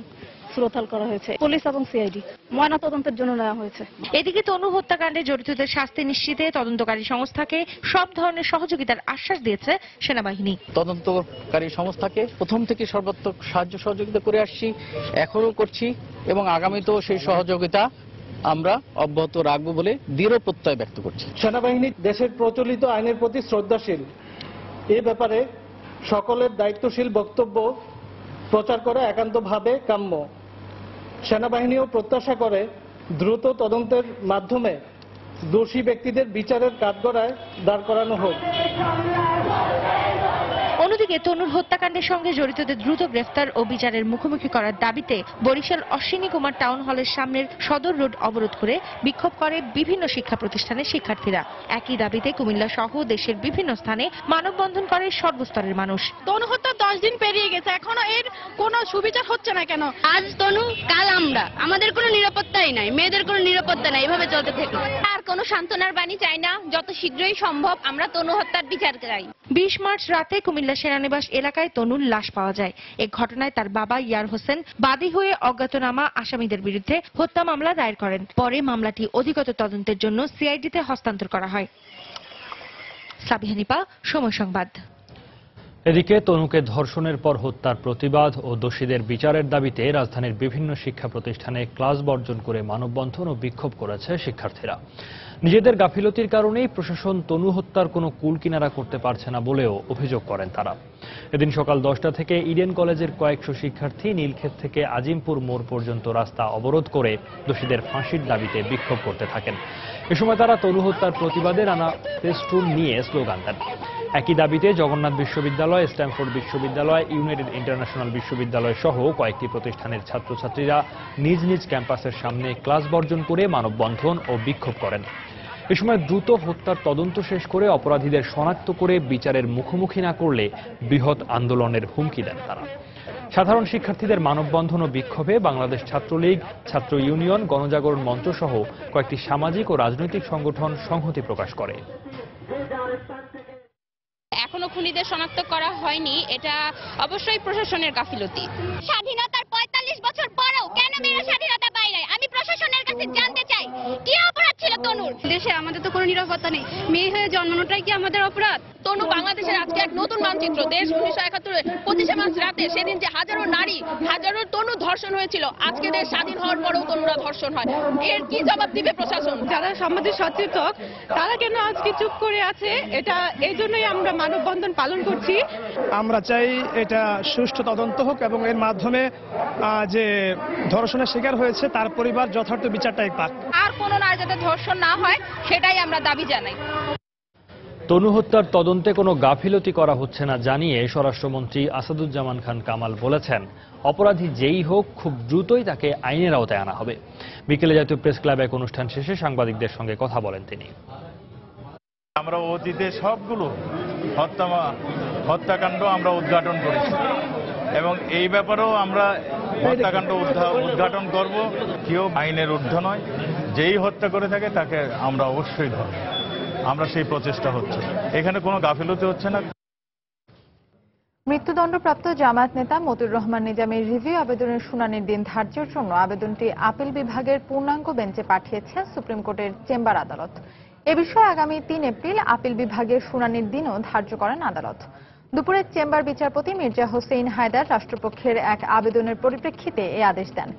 সুরতাল করা হয়েছে। পুলিশ এবং সিআইডি ময়না তদন্তের জন্য নেওয়া হয়েছে। এদিকে তনু হত্যাকাণ্ডে জড়িতদের শাস্তি নিশ্চিতে তদন্তকারী সংস্থাকে সব ধরনের সহযোগিতার আশ্বাস দিয়েছে সেনাবাহিনী। তদন্তকারী সংস্থাকে প্রথম থেকে সর্বাত্মক সাহায্য সহযোগিতা করে আসছি, এখনো করছি এবং আগামীতেও সেই সহযোগিতা আমরা অব্যাহত রাখবো বলে দৃঢ় প্রত্যয় ব্যক্ত করছি। সেনাবাহিনী দেশের প্রচলিত আইনের প্রতি শ্রদ্ধাশীল। এ ব্যাপারে সকলের দায়িত্বশীল বক্তব্য প্রচার করা একান্তভাবে কাম্য। সেনাবাহিনীও প্রত্যাশা করে দ্রুত তদন্তের মাধ্যমে দোষী ব্যক্তিদের বিচারের কাঠগড়ায় দাঁড় করানো হোক। অন্যদিকে তনুর হত্যাকাণ্ডের সঙ্গে জড়িতদের দ্রুত গ্রেফতার ও বিচারের মুখোমুখি করার দাবিতে বরিশাল অশ্বিনী কুমার টাউন হলের সামনের সদর রোড অবরোধ করে বিক্ষোভ করে বিভিন্ন শিক্ষা প্রতিষ্ঠানের শিক্ষার্থীরা। একই দাবিতে কুমিল্লা সহ দেশের বিভিন্ন স্থানে মানববন্ধন করে সর্বস্তরের মানুষ। তনু হত্যা 10 দিন পেরিয়ে গেছে, এখনো এর কোনো সুবিচার হচ্ছে না কেন? আজ তনু, কাল আমরা, আমাদের কোনো নিরাপত্তাই নাই, মেয়েদের কোনো নিরাপত্তা নাই। এভাবে চলতে থাকলে আর কোনো সান্ত্বনার বাণী চাই না। যত শীঘ্রই সম্ভব আমরা তনু হত্যার বিচার চাই। 20 মার্চ রাতে কুমিল্লা সেনানিবাস এলাকায় তনুর লাশ পাওয়া যায়। এই ঘটনায় তার বাবা ইয়ার হোসেন বাদী হয়ে অজ্ঞাতনামা আসামিদের বিরুদ্ধে হত্যা মামলা দায়ের করেন। পরে মামলাটি অধিকতর তদন্তের জন্য সিআইডিতে হস্তান্তর করা হয়। সাবিহানিপা, সময় সংবাদ। এদিকে তনুকে ধর্ষণের পর হত্যার প্রতিবাদ ও দোষীদের বিচারের দাবিতে রাজধানীর বিভিন্ন শিক্ষা প্রতিষ্ঠানে ক্লাস বর্জন করে মানববন্ধন ও বিক্ষোভ করেছে শিক্ষার্থীরা। নিজেদের গাফিলতির কারণেই প্রশাসন তনু হত্যার কোনো কুল কিনারা করতে পারছে না বলেও অভিযোগ করেন তারা। এদিন সকাল 10টা থেকে ইডেন কলেজের কয়েকশো শিক্ষার্থী নীলক্ষেত থেকে আজিমপুর মোড় পর্যন্ত রাস্তা অবরোধ করে দোষীদের ফাঁসির দাবিতে বিক্ষোভ করতে থাকেন। এ সময় তারা তনু হত্যার প্রতিবাদে নানা ফেস্টুন নিয়ে স্লোগান দেন। একই দাবিতে জগন্নাথ বিশ্ববিদ্যালয়, স্ট্যামফোর্ড বিশ্ববিদ্যালয়, ইউনাইটেড ইন্টারন্যাশনাল বিশ্ববিদ্যালয় সহ কয়েকটি প্রতিষ্ঠানের ছাত্রছাত্রীরা নিজ নিজ ক্যাম্পাসের সামনে ক্লাস বর্জন করে মানববন্ধন ও বিক্ষোভ করেন। এ সময় দ্রুত হত্যার তদন্ত শেষ করে অপরাধীদের শনাক্ত করে বিচারের মুখোমুখি না করলে বৃহৎ আন্দোলনের হুমকি দেন তারা। সাধারণ শিক্ষার্থীদের মানববন্ধন ও বিক্ষোভে বাংলাদেশ ছাত্রলীগ, ছাত্র ইউনিয়ন, গণজাগরণ মঞ্চ সহ কয়েকটি সামাজিক ও রাজনৈতিক সংগঠন সংহতি প্রকাশ করে। এখনো খুনিদের শনাক্ত করা হয়নি, এটা অবশ্যই প্রশাসনের গাফিলতি। স্বাধীনতার 45 বছর পরেও কেন মেয়েরা স্বাধীনতা পায় নাই? আমি প্রশাসনের কাছে জানতে চাই, কি অপরাধ ছিল তনুর? দেশে আমাদের তো কোনো নিরাপত্তা নেই, মেয়ে হয়ে জন্মানোটাই কি আমাদের অপরাধ? তনু বাংলাদেশের আজকে এক নতুন মানচিত্র। দেশ 1971 25 মার্চ রাতে সেদিন যে হাজারো নারী, হাজারো তনু ধর্ষণ হয়েছিল, আজকে দেশ স্বাধীন হওয়ার পরেও তনুরা ধর্ষণ হয়। এর কি জবাব দিবে প্রশাসন? যারা সমাজের সচেতন তারা কেন আজকে চুপ করে আছে? এটা এই জন্যই আমরা মানববন্ধন পালন করছি। আমরা চাই এটা সুষ্ঠু তদন্ত হোক এবং এর মাধ্যমে যে ধর্ষণের শিকার হয়েছে তার পরিবার যথার্থ বিচারটাই পাক। আর কোনো নারী যাতে ধর্ষণ না হয় সেটাই আমরা দাবি জানাই। তনু হত্যার তদন্তে কোনো গাফিলতি করা হচ্ছে না জানিয়ে স্বরাষ্ট্রমন্ত্রী আসাদুজ্জামান খান কামাল বলেছেন, অপরাধী যেই হোক খুব দ্রুতই তাকে আইনের আওতায় আনা হবে। বিকেলে জাতীয় প্রেস ক্লাবে এক অনুষ্ঠান শেষে সাংবাদিকদের সঙ্গে কথা বলেন তিনি। আমরা অতীতে সবগুলো হত্যাকাণ্ড আমরা উদ্ঘাটন করেছি এবং এই ব্যাপারেও আমরা হত্যাকাণ্ড উদ্ঘাটন করব। কেউ আইনের ঊর্ধ্বে নয়, যেই হত্যা করে থাকে তাকে আমরা অবশ্যই ধরব। আমরা সেই প্রচেষ্টা হচ্ছে, এখানে কোনো গাফিলতি হচ্ছে না। মৃত্যুদণ্ডপ্রাপ্ত জামায়াত নেতা মতিউর রহমান নিজামীর রিভিউ আবেদনের শুনানির দিন ধার্যের জন্য আবেদনটি আপিল বিভাগের পূর্ণাঙ্গ বেঞ্চে পাঠিয়েছে সুপ্রিম কোর্টের চেম্বার আদালত। এ বিষয়ে আগামী 3 এপ্রিল আপিল বিভাগের শুনানির দিনও ধার্য করেন আদালত। দুপুরে চেম্বার বিচারপতি মির্জা হোসেইন হায়দার রাষ্ট্রপক্ষের এক আবেদনের পরিপ্রেক্ষিতে এই আদেশ দেন।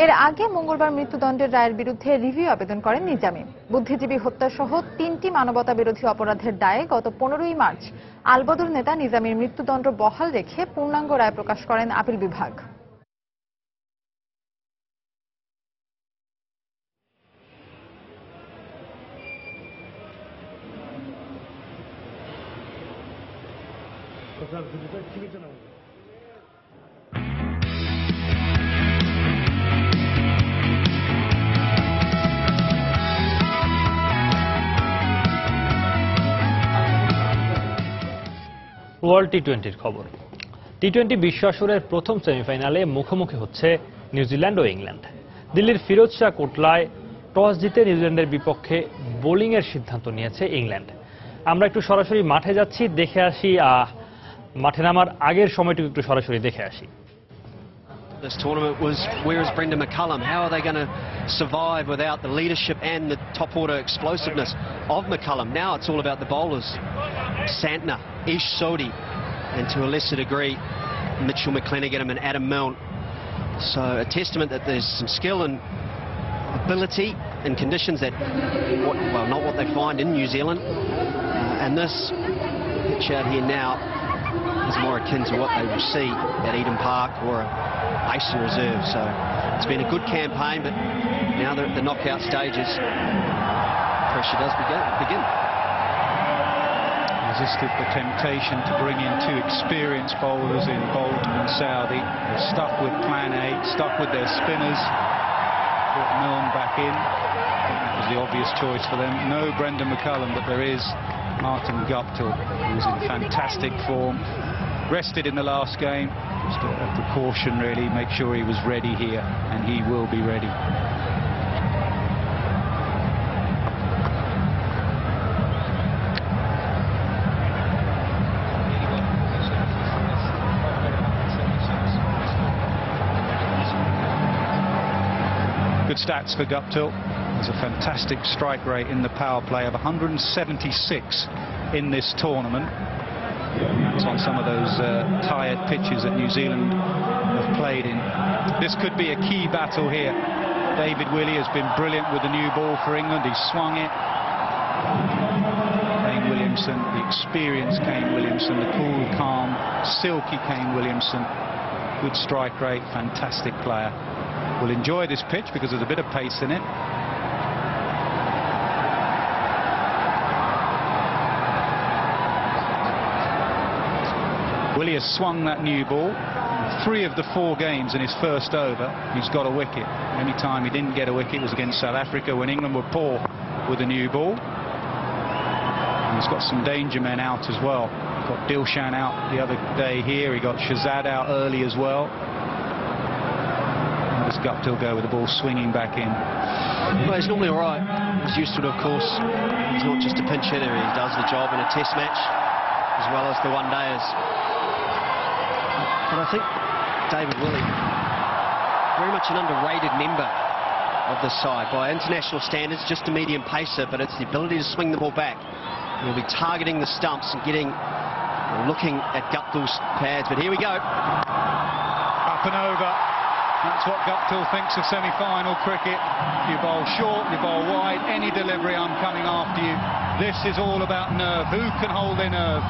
এর আগে মঙ্গলবার মৃত্যুদণ্ডের রায়ের বিরুদ্ধে রিভিউ আবেদন করেন নিজামী। বুদ্ধিজীবী হত্যাসহ 3টি মানবতা বিরোধী অপরাধের দায়ে গত 15ই মার্চ আলবদর নেতা নিজামীর মৃত্যুদণ্ড বহাল রেখে পূর্ণাঙ্গ রায় প্রকাশ করেন আপিল বিভাগ। ওয়ার্ল্ড টি-20 খবর। টি-20 বিশ্ব আসরের প্রথম সেমিফাইনালে মুখোমুখি হচ্ছে নিউজিল্যান্ড ও ইংল্যান্ড। দিল্লির ফিরোজ শাহ কোটলায় টস জিতে নিউজিল্যান্ডের বিপক্ষে বোলিংয়ের সিদ্ধান্ত নিয়েছে ইংল্যান্ড। আমরা একটু সরাসরি মাঠে যাচ্ছি, দেখে আসি মাঠে নামার আগের সময়টুকু একটু সরাসরি দেখে আসি। This tournament was, where is Brendan McCullum? How are they going to survive without the leadership and the top order explosiveness of McCullum? Now it's all about the bowlers. Santner, Ish Sodhi, and to a lesser degree, Mitchell McClenaghan and Adam Milne. So a testament that there's some skill and ability in conditions that, well, not what they find in New Zealand. And this pitch out here now is more akin to what they will see at Eden Park or Basin Reserve. So it's been a good campaign, but now they're at the knockout stages. Pressure does begin. Resisted the temptation to bring in 2 experienced bowlers in Bolton and Southey. They're stuck with plan A, stuck with their spinners. Put Milne back in. I think that was the obvious choice for them. No Brendan McCullum, but there is Martin Guptill, who's in fantastic form. Rested in the last game. Just a precaution, really. Make sure he was ready here, and he will be ready. Good stats for Guptill. There's a fantastic strike rate in the power play of 176 in this tournament. It's on some of those tired pitches that New Zealand have played in. This could be a key battle here. David Willey has been brilliant with the new ball for England. He's swung it. Kane Williamson, the experienced Kane Williamson, the cool, calm, silky Kane Williamson. Good strike rate, fantastic player. We'll enjoy this pitch because there's a bit of pace in it. Willie has swung that new ball. 3 of the 4 games in his first over, he's got a wicket. Any time he didn't get a wicket was against South Africa when England were poor with the new ball. And he's got some danger men out as well. Got Dilshan out the other day here. He got Shazad out early as well. How does Guptill go with the ball swinging back in? Well, he's normally all right. He's used to it, of course. He's not just a pinch hitter. He does the job in a test match as well as the one-dayers. But I think David Willey, very much an underrated member of the side. By international standards, just a medium pacer, but it's the ability to swing the ball back. He'll be targeting the stumps and looking at Guptill's pads. But here we go. Up and over. That's what Guptill thinks of semi-final cricket. You bowl short, you bowl wide, any delivery, I'm coming after you. This is all about nerve. Who can hold their nerve?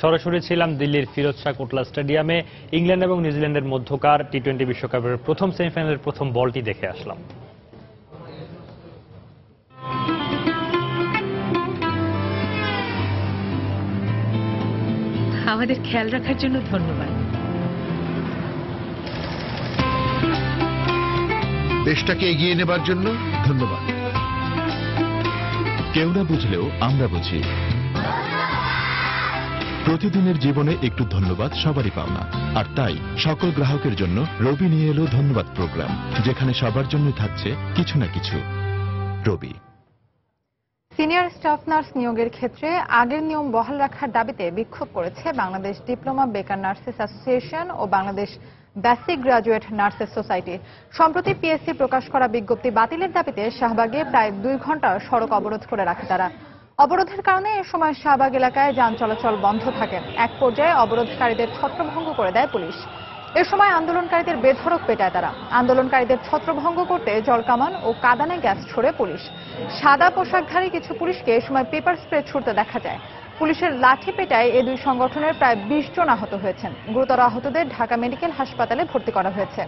সরাসরি ছিলাম দিল্লির ফিরোজ শাহ কোটলা স্টেডিয়ামে। England এবং নিউজিল্যান্ডের মধ্যকার টি-20 বিশ্বকাপের প্রথম সেমিফাইনালের প্রথম বলটি দেখে আসলাম। আমাদের খেয়াল রাখার জন্য ধন্যবাদ। দেশটাকে এগিয়ে নেবার জন্য ধন্যবাদ। কেউ না বুঝলেও আমরা বুঝি। প্রতিদিনের জীবনে একটু ধন্যবাদ সবারই পাওনা, আর তাই সকল গ্রাহকের জন্য রবি নিয়ে এলো ধন্যবাদ প্রোগ্রাম, যেখানে সবার জন্য থাকছে কিছু না কিছু। রবি। সিনিয়র স্টাফ নার্স নিয়োগের ক্ষেত্রে আগের নিয়ম বহাল রাখার দাবিতে বিক্ষোভ করেছে বাংলাদেশ ডিপ্লোমা বেকার নার্সেস অ্যাসোসিয়েশন ও Bangladesh basic graduate nurses society. সম্প্রতি পিএসসি প্রকাশ করা বিজ্ঞপ্তি বাতিলের দাবিতে শাহবাগে প্রায় 2 ঘন্টা সড়ক অবরোধ করে রাখে তারা। অবরোধের কারণে এ সময় শাহবাগ এলাকায় যান চলাচল বন্ধ থাকে। এক পর্যায়ে অবরোধকারীদের ছত্রভঙ্গ করে দেয় পুলিশ। এ সময় আন্দোলনকারীদের বেধড়ক পেটায় তারা। আন্দোলনকারীদের ছত্রভঙ্গ করতে জলকামান ও কাঁদানে গ্যাস ছোড়ে পুলিশ। সাদা পোশাকধারী কিছু পুলিশকে এ সময় পেপার স্প্রে ছুড়তে দেখা যায়। পুলিশের লাঠি পেটায় এই দুই সংগঠনের প্রায় 20 জন আহত হয়েছেন। গুরুতর আহতদের ঢাকা মেডিকেল হাসপাতালে ভর্তি করা হয়েছে।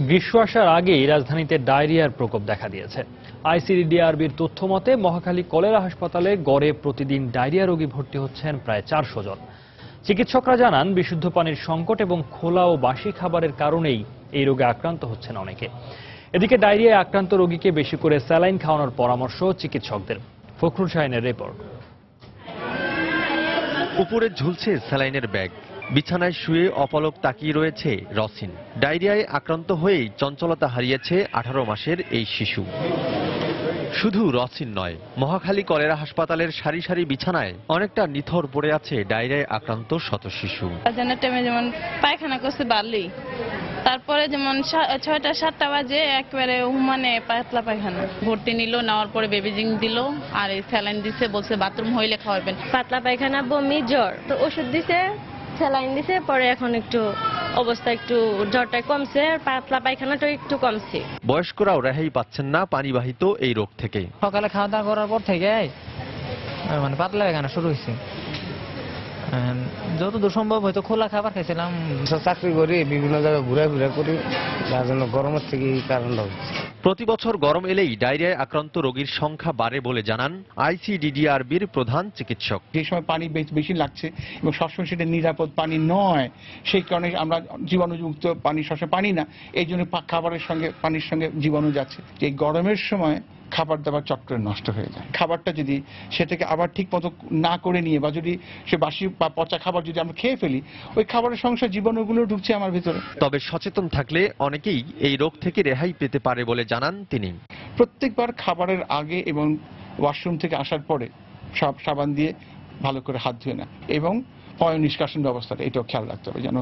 গ্রীষ্ম আসার আগেই রাজধানীতে ডায়রিয়ার প্রকোপ দেখা দিয়েছে। আইসিডিডিআরবির তথ্য মতে মহাখালী কলেরা হাসপাতালে গড়ে প্রতিদিন ডায়রিয়া রোগী ভর্তি হচ্ছেন প্রায় 400 জন। চিকিৎসকরা জানান, বিশুদ্ধ পানির সংকট এবং খোলা ও বাসি খাবারের কারণেই এই রোগে আক্রান্ত হচ্ছেন অনেকে। এদিকে ডায়রিয়ায় আক্রান্ত রোগীকে বেশি করে স্যালাইন খাওয়ানোর পরামর্শ চিকিৎসকদের। ফখরুল শাহিনের রিপোর্ট। উপরে ঝুলছে স্যালাইনের ব্যাগ, বিছানায় শুয়ে অপলক তাকিয়ে রয়েছে রসিন। ডায়রিয়ায় আক্রান্ত হয়েই চঞ্চলতা হারিয়েছে 18 মাসের এই শিশু। শুধু রসিন নয়, মহাখালী কলেরা হাসপাতালের সারি সারি বিছানায় অনেকটা নিথর পড়ে আছে ডায়রিয়ায় আক্রান্ত শত শিশু। টাইমে যেমন পায়খানা করছে বাড়লি, তারপরে যেমন 6টা 7টা বাজে একেবারে মানে পাতলা পায়খানা। ভর্তি নিল, নেওয়ার পরে বেবিজিং দিল আর এই স্যালাইন দিছে, বলছে বাথরুম হইলে খাওয়াবেন। পাতলা পায়খানা, বমি, জ্বর, তো ওষুধ দিছে, স্যালাইন দিছে, পরে এখন একটু অবস্থা একটু জ্বরটা কমছে, আর পাতলা পায়খানাটা একটু কমছে। বয়স্করাও রেহাই পাচ্ছেন না পানিবাহিত এই রোগ থেকে। সকালে খাওয়া দাওয়া করার পর থেকে মানে পাতলা পায়খানা শুরু হয়েছে। যতদূর সম্ভব হয়তো খোলা খাবার খাইছিলাম। চাকরি করি, বিভিন্ন জায়গায় ঘুরে করি, যার জন্য গরমের থেকে এই কারণটা হচ্ছে। প্রতি বছর গরম এলেই ডায়রিয়ায় আক্রান্ত রোগীর সংখ্যা বাড়ে বলে জানান আইসিডিডিআরবির প্রধান চিকিৎসক। যে সময় পানি বেশি লাগছে এবং সবসময় সেটা নিরাপদ পানি নয়, সেই কারণে আমরা জীবাণুযুক্ত পানি সবসময় পানি না, এই জন্য খাবারের সঙ্গে পানির সঙ্গে জীবাণু যাচ্ছে। এই গরমের সময় খাবার দাবার চট করে নষ্ট হয়ে যায়। খাবারটা যদি সেটাকে আবার ঠিক মতো না করে নিয়ে, বা যদি সে বাসি বা পচা খাবার যদি আমরা খেয়ে ফেলি, ওই খাবারের সঙ্গে জীবাণুগুলো ঢুকছে আমার ভিতরে। তবে সচেতন থাকলে অনেকেই এই রোগ থেকে রেহাই পেতে পারে বলে জানান তিনি। প্রত্যেকবার খাবারের আগে এবং ওয়াশরুম থেকে আসার পরে সাবান দিয়ে ভালো করে হাত ধুয়ে না, এবং পয় নিষ্কাশন ব্যবস্থাটা এটাও খেয়াল রাখতে হবে, যেন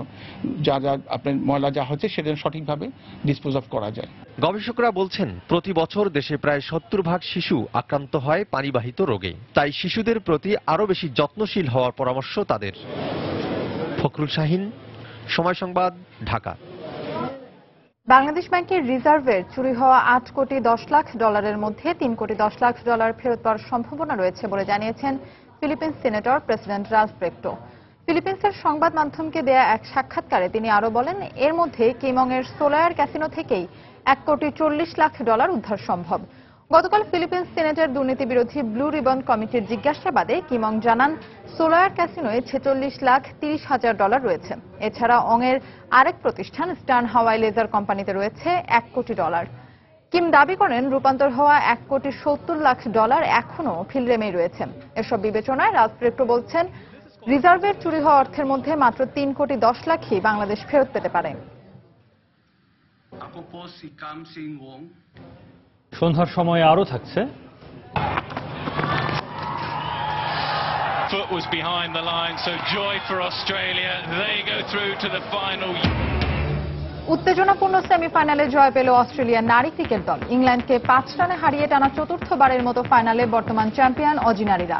যা আপনার ময়লা যা হচ্ছে সেটা সঠিকভাবে ডিসপোজ অফ করা যায়। গবেষকরা বলছেন, প্রতি বছর দেশে প্রায় 70% শিশু আক্রান্ত হয় পানিবাহিত রোগে। তাই শিশুদের প্রতি আরো বেশি যত্নশীল হওয়ার পরামর্শ তাদের। ফখরুল শাহিন, সময় সংবাদ, ঢাকা। বাংলাদেশ ব্যাংকের রিজার্ভের চুরি হওয়া 8 কোটি 10 লাখ ডলারের মধ্যে 3 কোটি 10 লাখ ডলার ফেরত পাওয়ার সম্ভাবনা রয়েছে বলে জানিয়েছেন ফিলিপিন্স সিনেটর প্রেসিডেন্ট রাজ ব্রেক্টো। ফিলিপিন্সের সংবাদ মাধ্যমকে দেয়া এক সাক্ষাৎকারে তিনি আরো বলেন, এর মধ্যে কিমং এর সোলায়ার ক্যাসিনো থেকেই 1 কোটি 40 লাখ ডলার উদ্ধার সম্ভব। গতকাল ফিলিপিন্স সিনেটের দুর্নীতি বিরোধী ব্লু রিবন কমিটির জিজ্ঞাসাবাদে কিমং জানান, সোলায়ার ক্যাসিনোয় 46 লাখ 30 হাজার ডলার রয়েছে। এছাড়া অংয়ের আরেক প্রতিষ্ঠান স্টার্ন হাওয়াই লেজার কোম্পানিতে রয়েছে 1 কোটি ডলার। কিম দাবি করেন, রূপান্তর হওয়া 1 কোটি 70 লাখ ডলার এখনো ফিলরেমেই রয়েছে। এসব বিবেচনায় রাজ ব্রেক্টো বলছেন, রিজার্ভের চুরি হওয়া অর্থের মধ্যে মাত্র 3 কোটি 10 লাখই বাংলাদেশ ফেরত পেতে পারে। সন্ধ্যার সময় আরো থাকছে। Foot was behind the line, so joy for Australia. They go through to the final. উত্তেজনাপূর্ণ সেমিফাইনালে জয় পেল অস্ট্রেলিয়ার নারী ক্রিকেট দল। ইংল্যান্ডকে 5 রানে হারিয়ে টানা চতুর্থবারের মতো ফাইনালে বর্তমান চ্যাম্পিয়ন অজি নারীরা।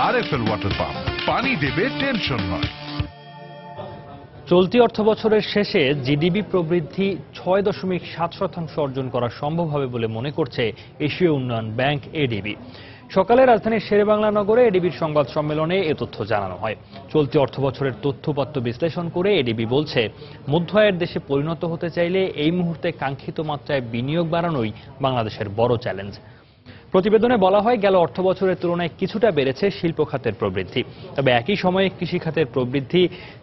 আরএফএল ওয়াটার পাম্প, পানি দেবে টেনশন নয়। চলতি অর্থবছরের শেষে জিডিপি প্রবৃদ্ধি 6.7% অর্জন করা সম্ভব হবে বলে মনে করছে এশীয় উন্নয়ন ব্যাংক এডিবি। সকালে রাজধানীর শেরেবাংলা নগরে এডিবির সংবাদ সম্মেলনে এ তথ্য জানানো হয়। চলতি অর্থবছরের তথ্যপত্র বিশ্লেষণ করে এডিবি বলছে, মধ্য আয়ের দেশে পরিণত হতে চাইলে এই মুহূর্তে কাঙ্ক্ষিত মাত্রায় বিনিয়োগ বাড়ানোই বাংলাদেশের বড় চ্যালেঞ্জ। প্রতিবেদনে বলা হয়, গেল অর্থবছরের তুলনায় কিছুটা বেড়েছে শিল্প খাতের প্রবৃদ্ধি, তবে একই সময়ে কৃষি খাতের প্রবৃদ্ধি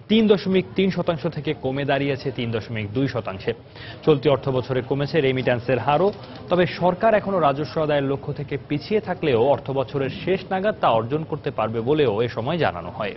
3.3% থেকে কমে দাঁড়িয়েছে 3.2%। চলতি অর্থবছরে কমেছে রেমিট্যান্সের হারও, তবে সরকার এখনো রাজস্ব আদায়ের লক্ষ্য থেকে পিছিয়ে থাকলেও অর্থবছরের শেষ নাগাদ তা অর্জন করতে পারবে বলেও এ সময় জানানো হয়।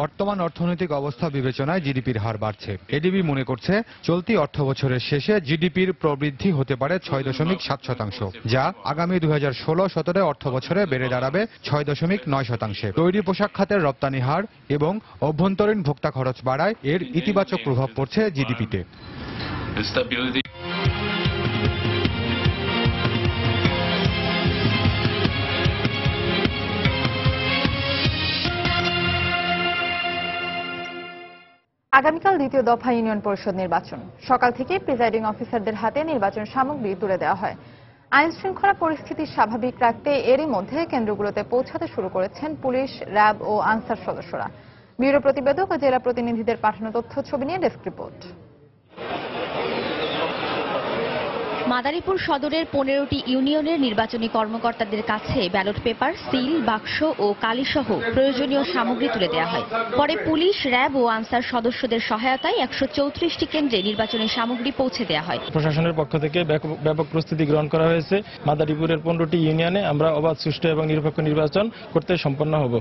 বর্তমান অর্থনৈতিক অবস্থা বিবেচনায় জিডিপির হার বাড়ছে। এডিবি মনে করছে চলতি অর্থবছরের শেষে জিডিপির প্রবৃদ্ধি হতে পারে 6.7%, যা আগামী 2016-17 অর্থবছরে বেড়ে দাঁড়াবে 6.9%। তৈরি পোশাক খাতের রপ্তানি হার এবং অভ্যন্তরীণ ভোক্তা খরচ বাড়ায় এর ইতিবাচক প্রভাব পড়ছে জিডিপিতে। আগামীকাল দ্বিতীয় দফা ইউনিয়ন পরিষদ নির্বাচন। সকাল থেকে প্রিজাইডিং অফিসারদের হাতে নির্বাচন সামগ্রী তুলে দেওয়া হয়। আইন শৃঙ্খলা পরিস্থিতি স্বাভাবিক রাখতে এরই মধ্যে কেন্দ্রগুলোতে পৌঁছাতে শুরু করেছেন পুলিশ, র্যাব ও আনসার সদস্যরা। ব্যুরো প্রতিবেদক ও জেলা প্রতিনিধিদের পাঠানো তথ্য ছবি নিয়ে ডেস্ক রিপোর্ট। মাদারীপুর সদরের 15টি ইউনিয়নের নির্বাচনী কর্মকর্তাদের কাছে ব্যালট পেপার, সিল, বাক্স ও কালিসহ প্রয়োজনীয় সামগ্রী তুলে দেওয়া হয়। পরে পুলিশ, র্যাব ও আনসার সদস্যদের সহায়তায় 134টি কেন্দ্রে নির্বাচনী সামগ্রী পৌঁছে দেওয়া হয়। প্রশাসনের পক্ষ থেকে ব্যাপক প্রস্তুতি গ্রহণ করা হয়েছে। মাদারীপুরের 15টি ইউনিয়নে আমরা অবাধ, সুষ্ঠু এবং নিরপেক্ষ নির্বাচন করতে সম্পন্ন হব।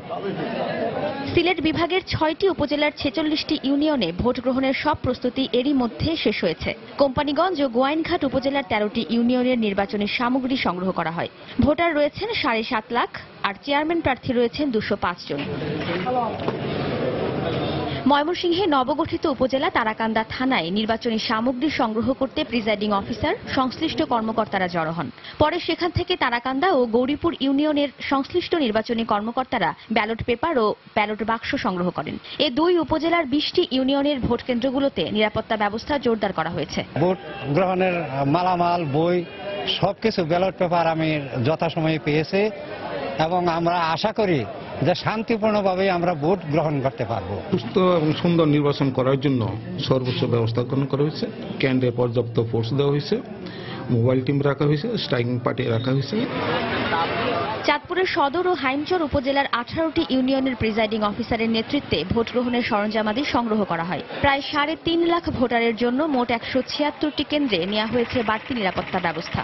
সিলেট বিভাগের 6টি উপজেলার 46টি ইউনিয়নে ভোট গ্রহণের সব প্রস্তুতি এরই মধ্যে শেষ হয়েছে। কোম্পানীগঞ্জ ও গোয়াইনঘাট উপজেলার 13টি ইউনিয়নের নির্বাচনী সামগ্রী সংগ্রহ করা হয়। ভোটার রয়েছেন 7.5 লাখ, আর চেয়ারম্যান প্রার্থী রয়েছেন 205 জন। ময়মনসিংহে নবগঠিত উপজেলা তারাকান্দা থানায় নির্বাচনী সামগ্রী সংগ্রহ করতে প্রিজাইডিং অফিসার, সংশ্লিষ্ট কর্মকর্তারা জড়ো হন। পরে সেখান থেকে তারাকান্দা ও গৌরীপুর ইউনিয়নের সংশ্লিষ্ট নির্বাচনী কর্মকর্তারা ব্যালট পেপার ও ব্যালট বাক্স সংগ্রহ করেন। এ দুই উপজেলার 20টি ইউনিয়নের ভোট কেন্দ্রগুলোতে নিরাপত্তা ব্যবস্থা জোরদার করা হয়েছে। ভোট গ্রহণের মালামাল, বই সবকিছু ব্যালট পেপার আমি যথাসময়ে পেয়েছি এবং আমরা আশা করি যে শান্তিপূর্ণভাবে আমরা ভোট গ্রহণ করতে পারবো। সুস্থ এবং সুন্দর নির্বাচন করার জন্য সর্বোচ্চ ব্যবস্থা গ্রহণ করা হয়েছে। কেন্দ্রে পর্যাপ্ত ফোর্স দেওয়া হয়েছে, মোবাইল টিম রাখা হয়েছে, স্ট্রাইকিং পার্টি রাখা হয়েছে। চাঁদপুরের সদর ও হাইমচর উপজেলার 18টি ইউনিয়নের প্রিজাইডিং অফিসারের নেতৃত্বে ভোট গ্রহণের সরঞ্জামাদি সংগ্রহ করা হয়। প্রায় 3.5 লাখ ভোটারের জন্য মোট 176টি কেন্দ্রে নেওয়া হয়েছে বাড়তি নিরাপত্তা ব্যবস্থা।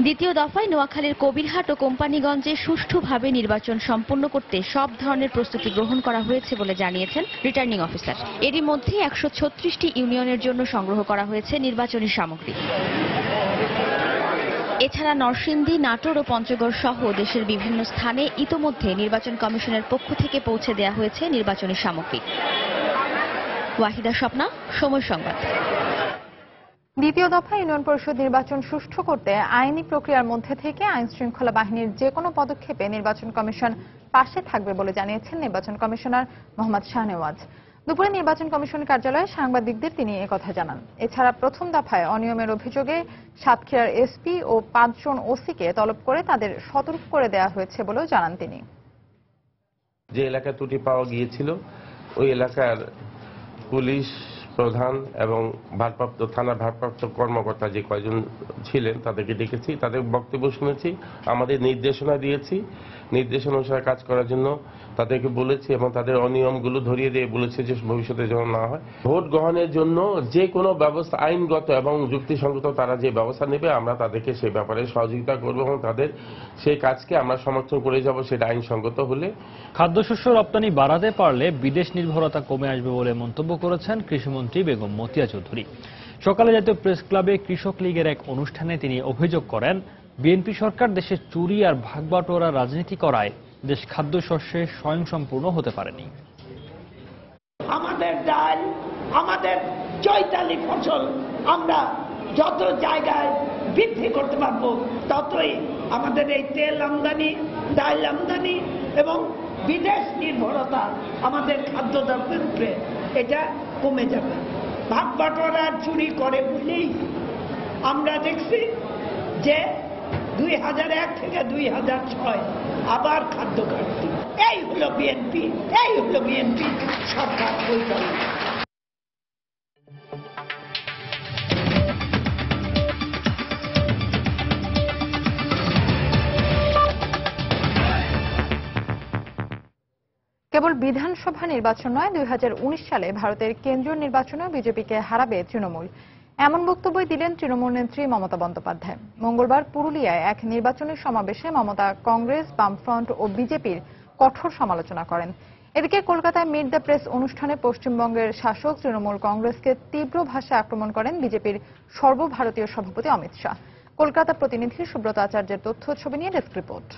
দ্বিতীয় দফায় নোয়াখালীর কবিরহাট ও কোম্পানীগঞ্জে সুষ্ঠুভাবে নির্বাচন সম্পন্ন করতে সব ধরনের প্রস্তুতি গ্রহণ করা হয়েছে বলে জানিয়েছেন রিটার্নিং অফিসার। এরই মধ্যে 136টি ইউনিয়নের জন্য সংগ্রহ করা হয়েছে নির্বাচনী সামগ্রী। এছাড়া নরসিংদী, নাটোর ও পঞ্চগড় সহ দেশের বিভিন্ন স্থানে ইতোমধ্যে নির্বাচন কমিশনের পক্ষ থেকে পৌঁছে দেওয়া হয়েছে নির্বাচনী সামগ্রী। ওয়াহিদা স্বপ্না, সময় সংবাদ। দ্বিতীয় দফা ইউনিয়ন পরিষদ নির্বাচন সুষ্ঠু করতে আইনি প্রক্রিয়ার মধ্যে থেকে আইন শৃঙ্খলা বাহিনীর যে কোনো পদক্ষেপে নির্বাচন কমিশন পাশে থাকবে বলে জানিয়েছেন নির্বাচন কমিশনার মোহাম্মদ শাহনেওয়াজ। দুপুরে নির্বাচন কমিশন কার্যালয়ে সাংবাদিকদের তিনি একথা জানান। এছাড়া প্রথম দফায় অনিয়মের অভিযোগে সাতক্ষীরার এসপি ও 5 জন ওসিকে তলব করে তাদের সতর্ক করে দেওয়া হয়েছে বলেও জানান তিনি। যে এলাকায় ত্রুটি পাওয়া গিয়েছিল ওই এলাকার পুলিশ প্রধান এবং ভারপ্রাপ্ত থানার ভারপ্রাপ্ত কর্মকর্তা যে কয়জন ছিলেন তাদেরকে ডেকেছি, তাদের বক্তব্য শুনেছি, আমাদের নির্দেশনা দিয়েছি, নির্দেশনা অনুসারে কাজ করার জন্য তাদেরকে বলেছি এবং তাদের অনিয়মগুলো ধরিয়ে দিয়ে বলেছে যে ভবিষ্যতে যেন না হয়। ভোট গ্রহণের জন্য যে কোনো ব্যবস্থা আইনগত এবং যুক্তিসঙ্গত তারা যে ব্যবস্থা নেবে আমরা তাদেরকে সেই ব্যাপারে সহযোগিতা করব এবং তাদের সেই কাজকে আমরা সমর্থন করে যাব সেটা আইনসঙ্গত হলে। খাদ্যশস্য রপ্তানি বাড়াতে পারলে বিদেশ নির্ভরতা কমে আসবে বলে মন্তব্য করেছেন কৃষিমন্ত্রী বেগম মতিয়া চৌধুরী। সকালে জাতীয় প্রেস ক্লাবে কৃষক লীগের এক অনুষ্ঠানে তিনি অভিযোগ করেন, বিএনপি সরকার দেশে চুরি আর ভাগবাটোয়ারা রাজনীতি করায় দেশ খাদ্যশস্যে স্বয়ংসম্পূর্ণ হতে পারেনি। আমাদের ডাল, আমাদের চৈতালি ফসল আমরা যত জায়গায় বৃদ্ধি করতে পারবো, ততই আমাদের এই তেল আমদানি, ডাল আমদানি এবং বিদেশ নির্ভরতা আমাদের খাদ্যদ্রব্যের উপরে এটা কমে যাবে। ভাগ বাটোয়ারা চুরি করে বলেই আমরা দেখছি যে 2001 থেকে 2006 আবার খাদ্য ঘাটতি। এই হলো বিএনপি সরকার পরিচালনা। কেবল বিধানসভা নির্বাচন নয়, 2019 সালে ভারতের কেন্দ্রীয় নির্বাচনেও বিজেপিকে হারাবে তৃণমূল, এমন বক্তব্যই দিলেন তৃণমূল নেত্রী মমতা বন্দ্যোপাধ্যায়। মঙ্গলবার পুরুলিয়ায় এক নির্বাচনী সমাবেশে মমতা কংগ্রেস, বামফ্রন্ট ও বিজেপির কঠোর সমালোচনা করেন। এদিকে কলকাতায় মিট দ্য প্রেস অনুষ্ঠানে পশ্চিমবঙ্গের শাসক তৃণমূল কংগ্রেসকে তীব্র ভাষায় আক্রমণ করেন বিজেপির সর্বভারতীয় সভাপতি অমিত শাহ। কলকাতা প্রতিনিধি সুব্রত আচার্যের তথ্য ছবি নিয়ে ডেস্ক রিপোর্ট।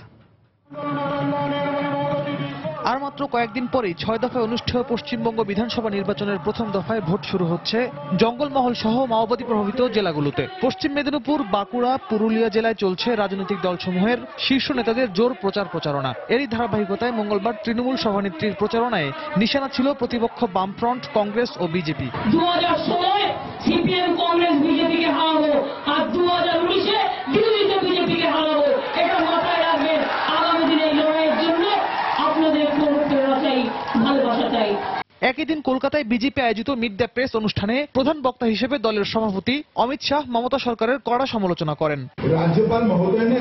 আর মাত্র কয়েকদিন পরেই 6 দফায় অনুষ্ঠেয় পশ্চিমবঙ্গ বিধানসভা নির্বাচনের প্রথম দফায় ভোট শুরু হচ্ছে জঙ্গলমহল সহ মাওবাদী প্রভাবিত জেলাগুলোতে। পশ্চিম মেদিনীপুর, বাঁকুড়া, পুরুলিয়া জেলায় চলছে রাজনৈতিক দলসমূহের শীর্ষ নেতাদের জোর প্রচারণা। এরই ধারাবাহিকতায় মঙ্গলবার তৃণমূল সভানেত্রীর প্রচারণায় নিশানা ছিল প্রতিপক্ষ বামফ্রন্ট, কংগ্রেস ও বিজেপি। 2016 সিপিএম কংগ্রেস বিজেপিকে হারাবো, আর 2019 দিল্লিতে বিজেপিকে হারাবো, এটা মাথায় রাখবেন। আগামী দিনে এই লড়াইয়ের জন্য আপনাদের ভালোবাসা চাই। একই দিন কলকাতায় বিজেপি আয়োজিত মিট দ্য প্রেস অনুষ্ঠানে প্রধান বক্তা হিসেবে দলের সভাপতি অমিত শাহ মমতা সরকারের কড়া সমালোচনা করেন। রাজ্যপাল মহোদয় ने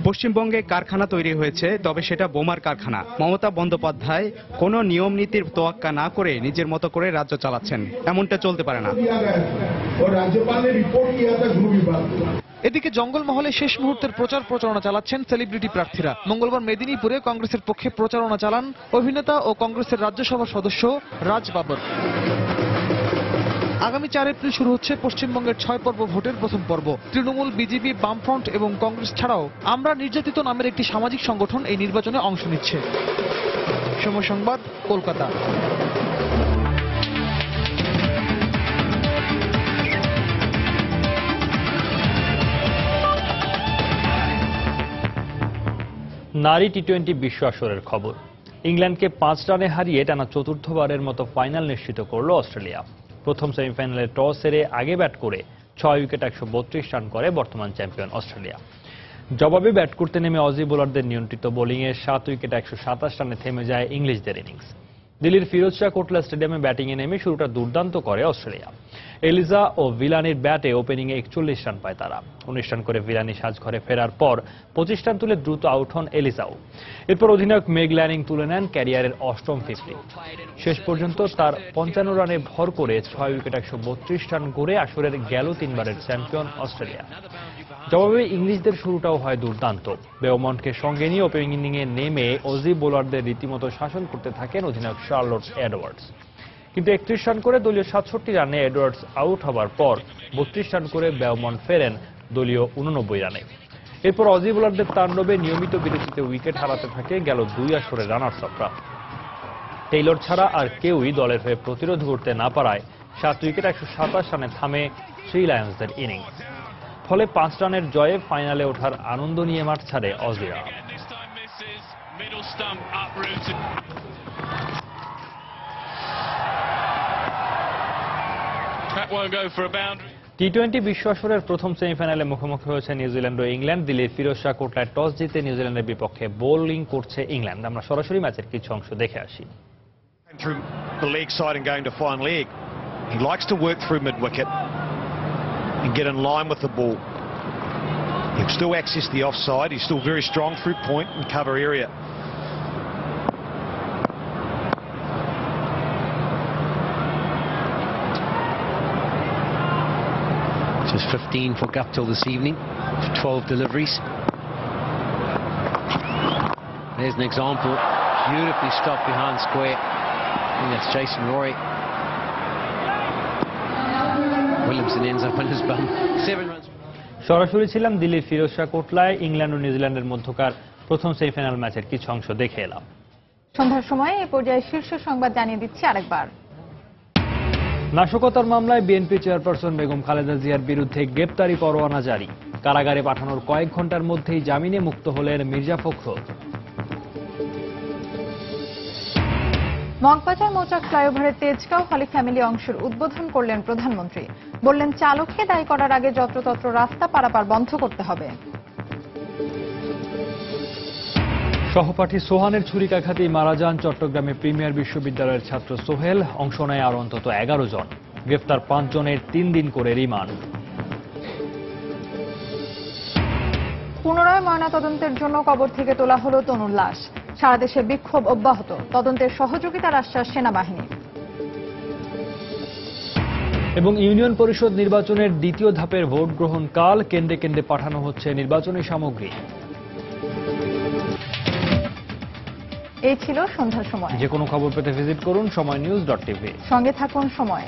পশ্চিমবঙ্গে কারখানা তৈরি হয়েছে, তবে সেটা বোমার কারখানা। মমতা বন্দ্যোপাধ্যায় কোনো নিয়ম নীতির তোয়াক্কা না করে নিজের মতো করে রাজ্য চালাচ্ছেন, এমনটা চলতে পারে না। এদিকে জঙ্গলমহলে শেষ মুহূর্তের প্রচারণা চালাচ্ছেন সেলিব্রিটি প্রার্থীরা। মঙ্গলবার মেদিনীপুরে কংগ্রেসের পক্ষে প্রচারণা চালান অভিনেতা ও কংগ্রেসের রাজ্যসভা সদস্য রাজ বাবর। আগামী 4 এপ্রিল শুরু হচ্ছে পশ্চিমবঙ্গের 6 পর্ব ভোটের প্রথম পর্ব। তৃণমূল, বিজেপি, বামফ্রন্ট এবং কংগ্রেস ছাড়াও আমরা নির্যাতিত নামের একটি সামাজিক সংগঠন এই নির্বাচনে অংশ নিচ্ছে। সময় সংবাদ, কলকাতা। নারী টি-20 বিশ্ব আসরের খবর। ইংল্যান্ডকে 5 রানে হারিয়ে টানা চতুর্থবারের মতো ফাইনাল নিশ্চিত করল অস্ট্রেলিয়া। প্রথম সেমিফাইনালে টস হেরে আগে ব্যাট করে 6 উইকেট 132 রান করে বর্তমান চ্যাম্পিয়ন অস্ট্রেলিয়া। জবাবে ব্যাট করতে নেমে অজি বোলারদের নিয়ন্ত্রিত বোলিংয়ে 7 উইকেট 127 রানে থেমে যায় ইংলিশদের ইনিংস। দিল্লির ফিরোজ শাহ কোটলা স্টেডিয়ামে ব্যাটিংয়ে নেমে শুরুটা দুর্দান্ত করে অস্ট্রেলিয়া। এলিজা ও ভিলানির ব্যাটে ওপেনিংয়ে 41 রান পায় তারা। 19 রান করে ভিলানি সাজঘরে ফেরার পর 25 রান তুলে দ্রুত আউট হন এলিজাও। এরপর অধিনায়ক মেগ ল্যানিং তুলে নেন ক্যারিয়ারের 8ম 50। শেষ পর্যন্ত তার 55 রানে ভর করে 6 উইকেট 132 রান করে আসরের গেল 3 বারের চ্যাম্পিয়ন অস্ট্রেলিয়া। জবাবে ইংলিশদের শুরুটাও হয় দুর্দান্ত। বেওমন্টকে সঙ্গে নিয়ে ওপেনিংয়ে নেমে অজি বোলারদের রীতিমতো শাসন করতে থাকেন অধিনায়ক শার্লট এডওয়ার্ডস। কিন্তু 31 রান করে দলীয় 67 রানে এডওয়ার্ডস আউট হবার পর 32 রান করে বেওমন্ট ফেরেন দলীয় 89 রানে। এরপর অজি বোলারদের তাণ্ডবে নিয়মিত বিরতিতে উইকেট হারাতে থাকে গেল 2 আসরের রানার্স আপরা। টেইলর ছাড়া আর কেউই দলের হয়ে প্রতিরোধ করতে না পারায় 7 উইকেট 127 রানে থামে থ্রি লায়ন্সদের ইনিংস। ফলে 5 রানের জয়ে ফাইনালে ওঠার আনন্দ নিয়ে মাঠ ছাড়ে অজিরা। টি-20 বিশ্ব আসরের প্রথম সেমিফাইনালে মুখোমুখি হয়েছে নিউজিল্যান্ড ও ইংল্যান্ড। দিল্লির ফিরোজ শাহ কোটলায় টস জিতে নিউজিল্যান্ডের বিপক্ষে বোলিং করছে ইংল্যান্ড। আমরা সরাসরি ম্যাচের কিছু অংশ দেখে আসি। And get in line with the ball. He'll still access the offside. He's still very strong through point and cover area. Just 15 for Guptill this evening, 12 deliveries. There's an example, beautifully stopped behind square. I think that's Jason Rory. Williamson ends up on his bum. 7 runs. সরাসরি ছিলাম দিল্লির Firoz Shah কোটলায় England ও নিউজিল্যান্ডের মধ্যকার প্রথম semifinal ম্যাচের কিছু অংশ দেখে এলাম। সন্ধ্যার সময় এই পর্যায়ে শীর্ষ সংবাদ জানিয়ে দিচ্ছি আরেকবার। নাশকতার মামলায় বিএনপি চেয়ারপারসন বেগম খালেদা জিয়ার বিরুদ্ধে গ্রেপ্তারি পরোয়ানা জারি। কারাগারে পাঠানোর কয়েক ঘন্টার মধ্যেই জামিনে মুক্ত হলেন মির্জা ফখরুল। মগবাজার মৌচাক ফ্লাইওভারের তেজগাঁও হলি ফ্যামিলি অংশের উদ্বোধন করলেন প্রধানমন্ত্রী। বললেন, চালককে দায়ী করার আগে যত্রতত্র রাস্তা পারাপার বন্ধ করতে হবে। সহপাঠী সোহানের ছুরিকাঘাতেই মারা যান চট্টগ্রামে প্রিমিয়ার বিশ্ববিদ্যালয়ের ছাত্র সোহেল। অংশ নেয় আর অন্তত 11 জন। গ্রেফতার 5 জনের 3 দিন করে রিমান্ড। পুনরায় ময়নাতদন্তের জন্য কবর থেকে তোলা হলো তনুর লাশ। সারা দেশে বিক্ষোভ অব্যাহত। তদন্তের সহযোগিতার আশ্বাস সেনাবাহিনী। এবং ইউনিয়ন পরিষদ নির্বাচনের দ্বিতীয় ধাপের ভোট গ্রহণ কাল। কেন্দ্রে কেন্দ্রে পাঠানো হচ্ছে নির্বাচনী সামগ্রী। এই ছিল সন্ধ্যার সময়। যে কোনো খবর পেতে ভিজিট করুন সময়নিউজ.tv। সঙ্গে থাকুন সময়।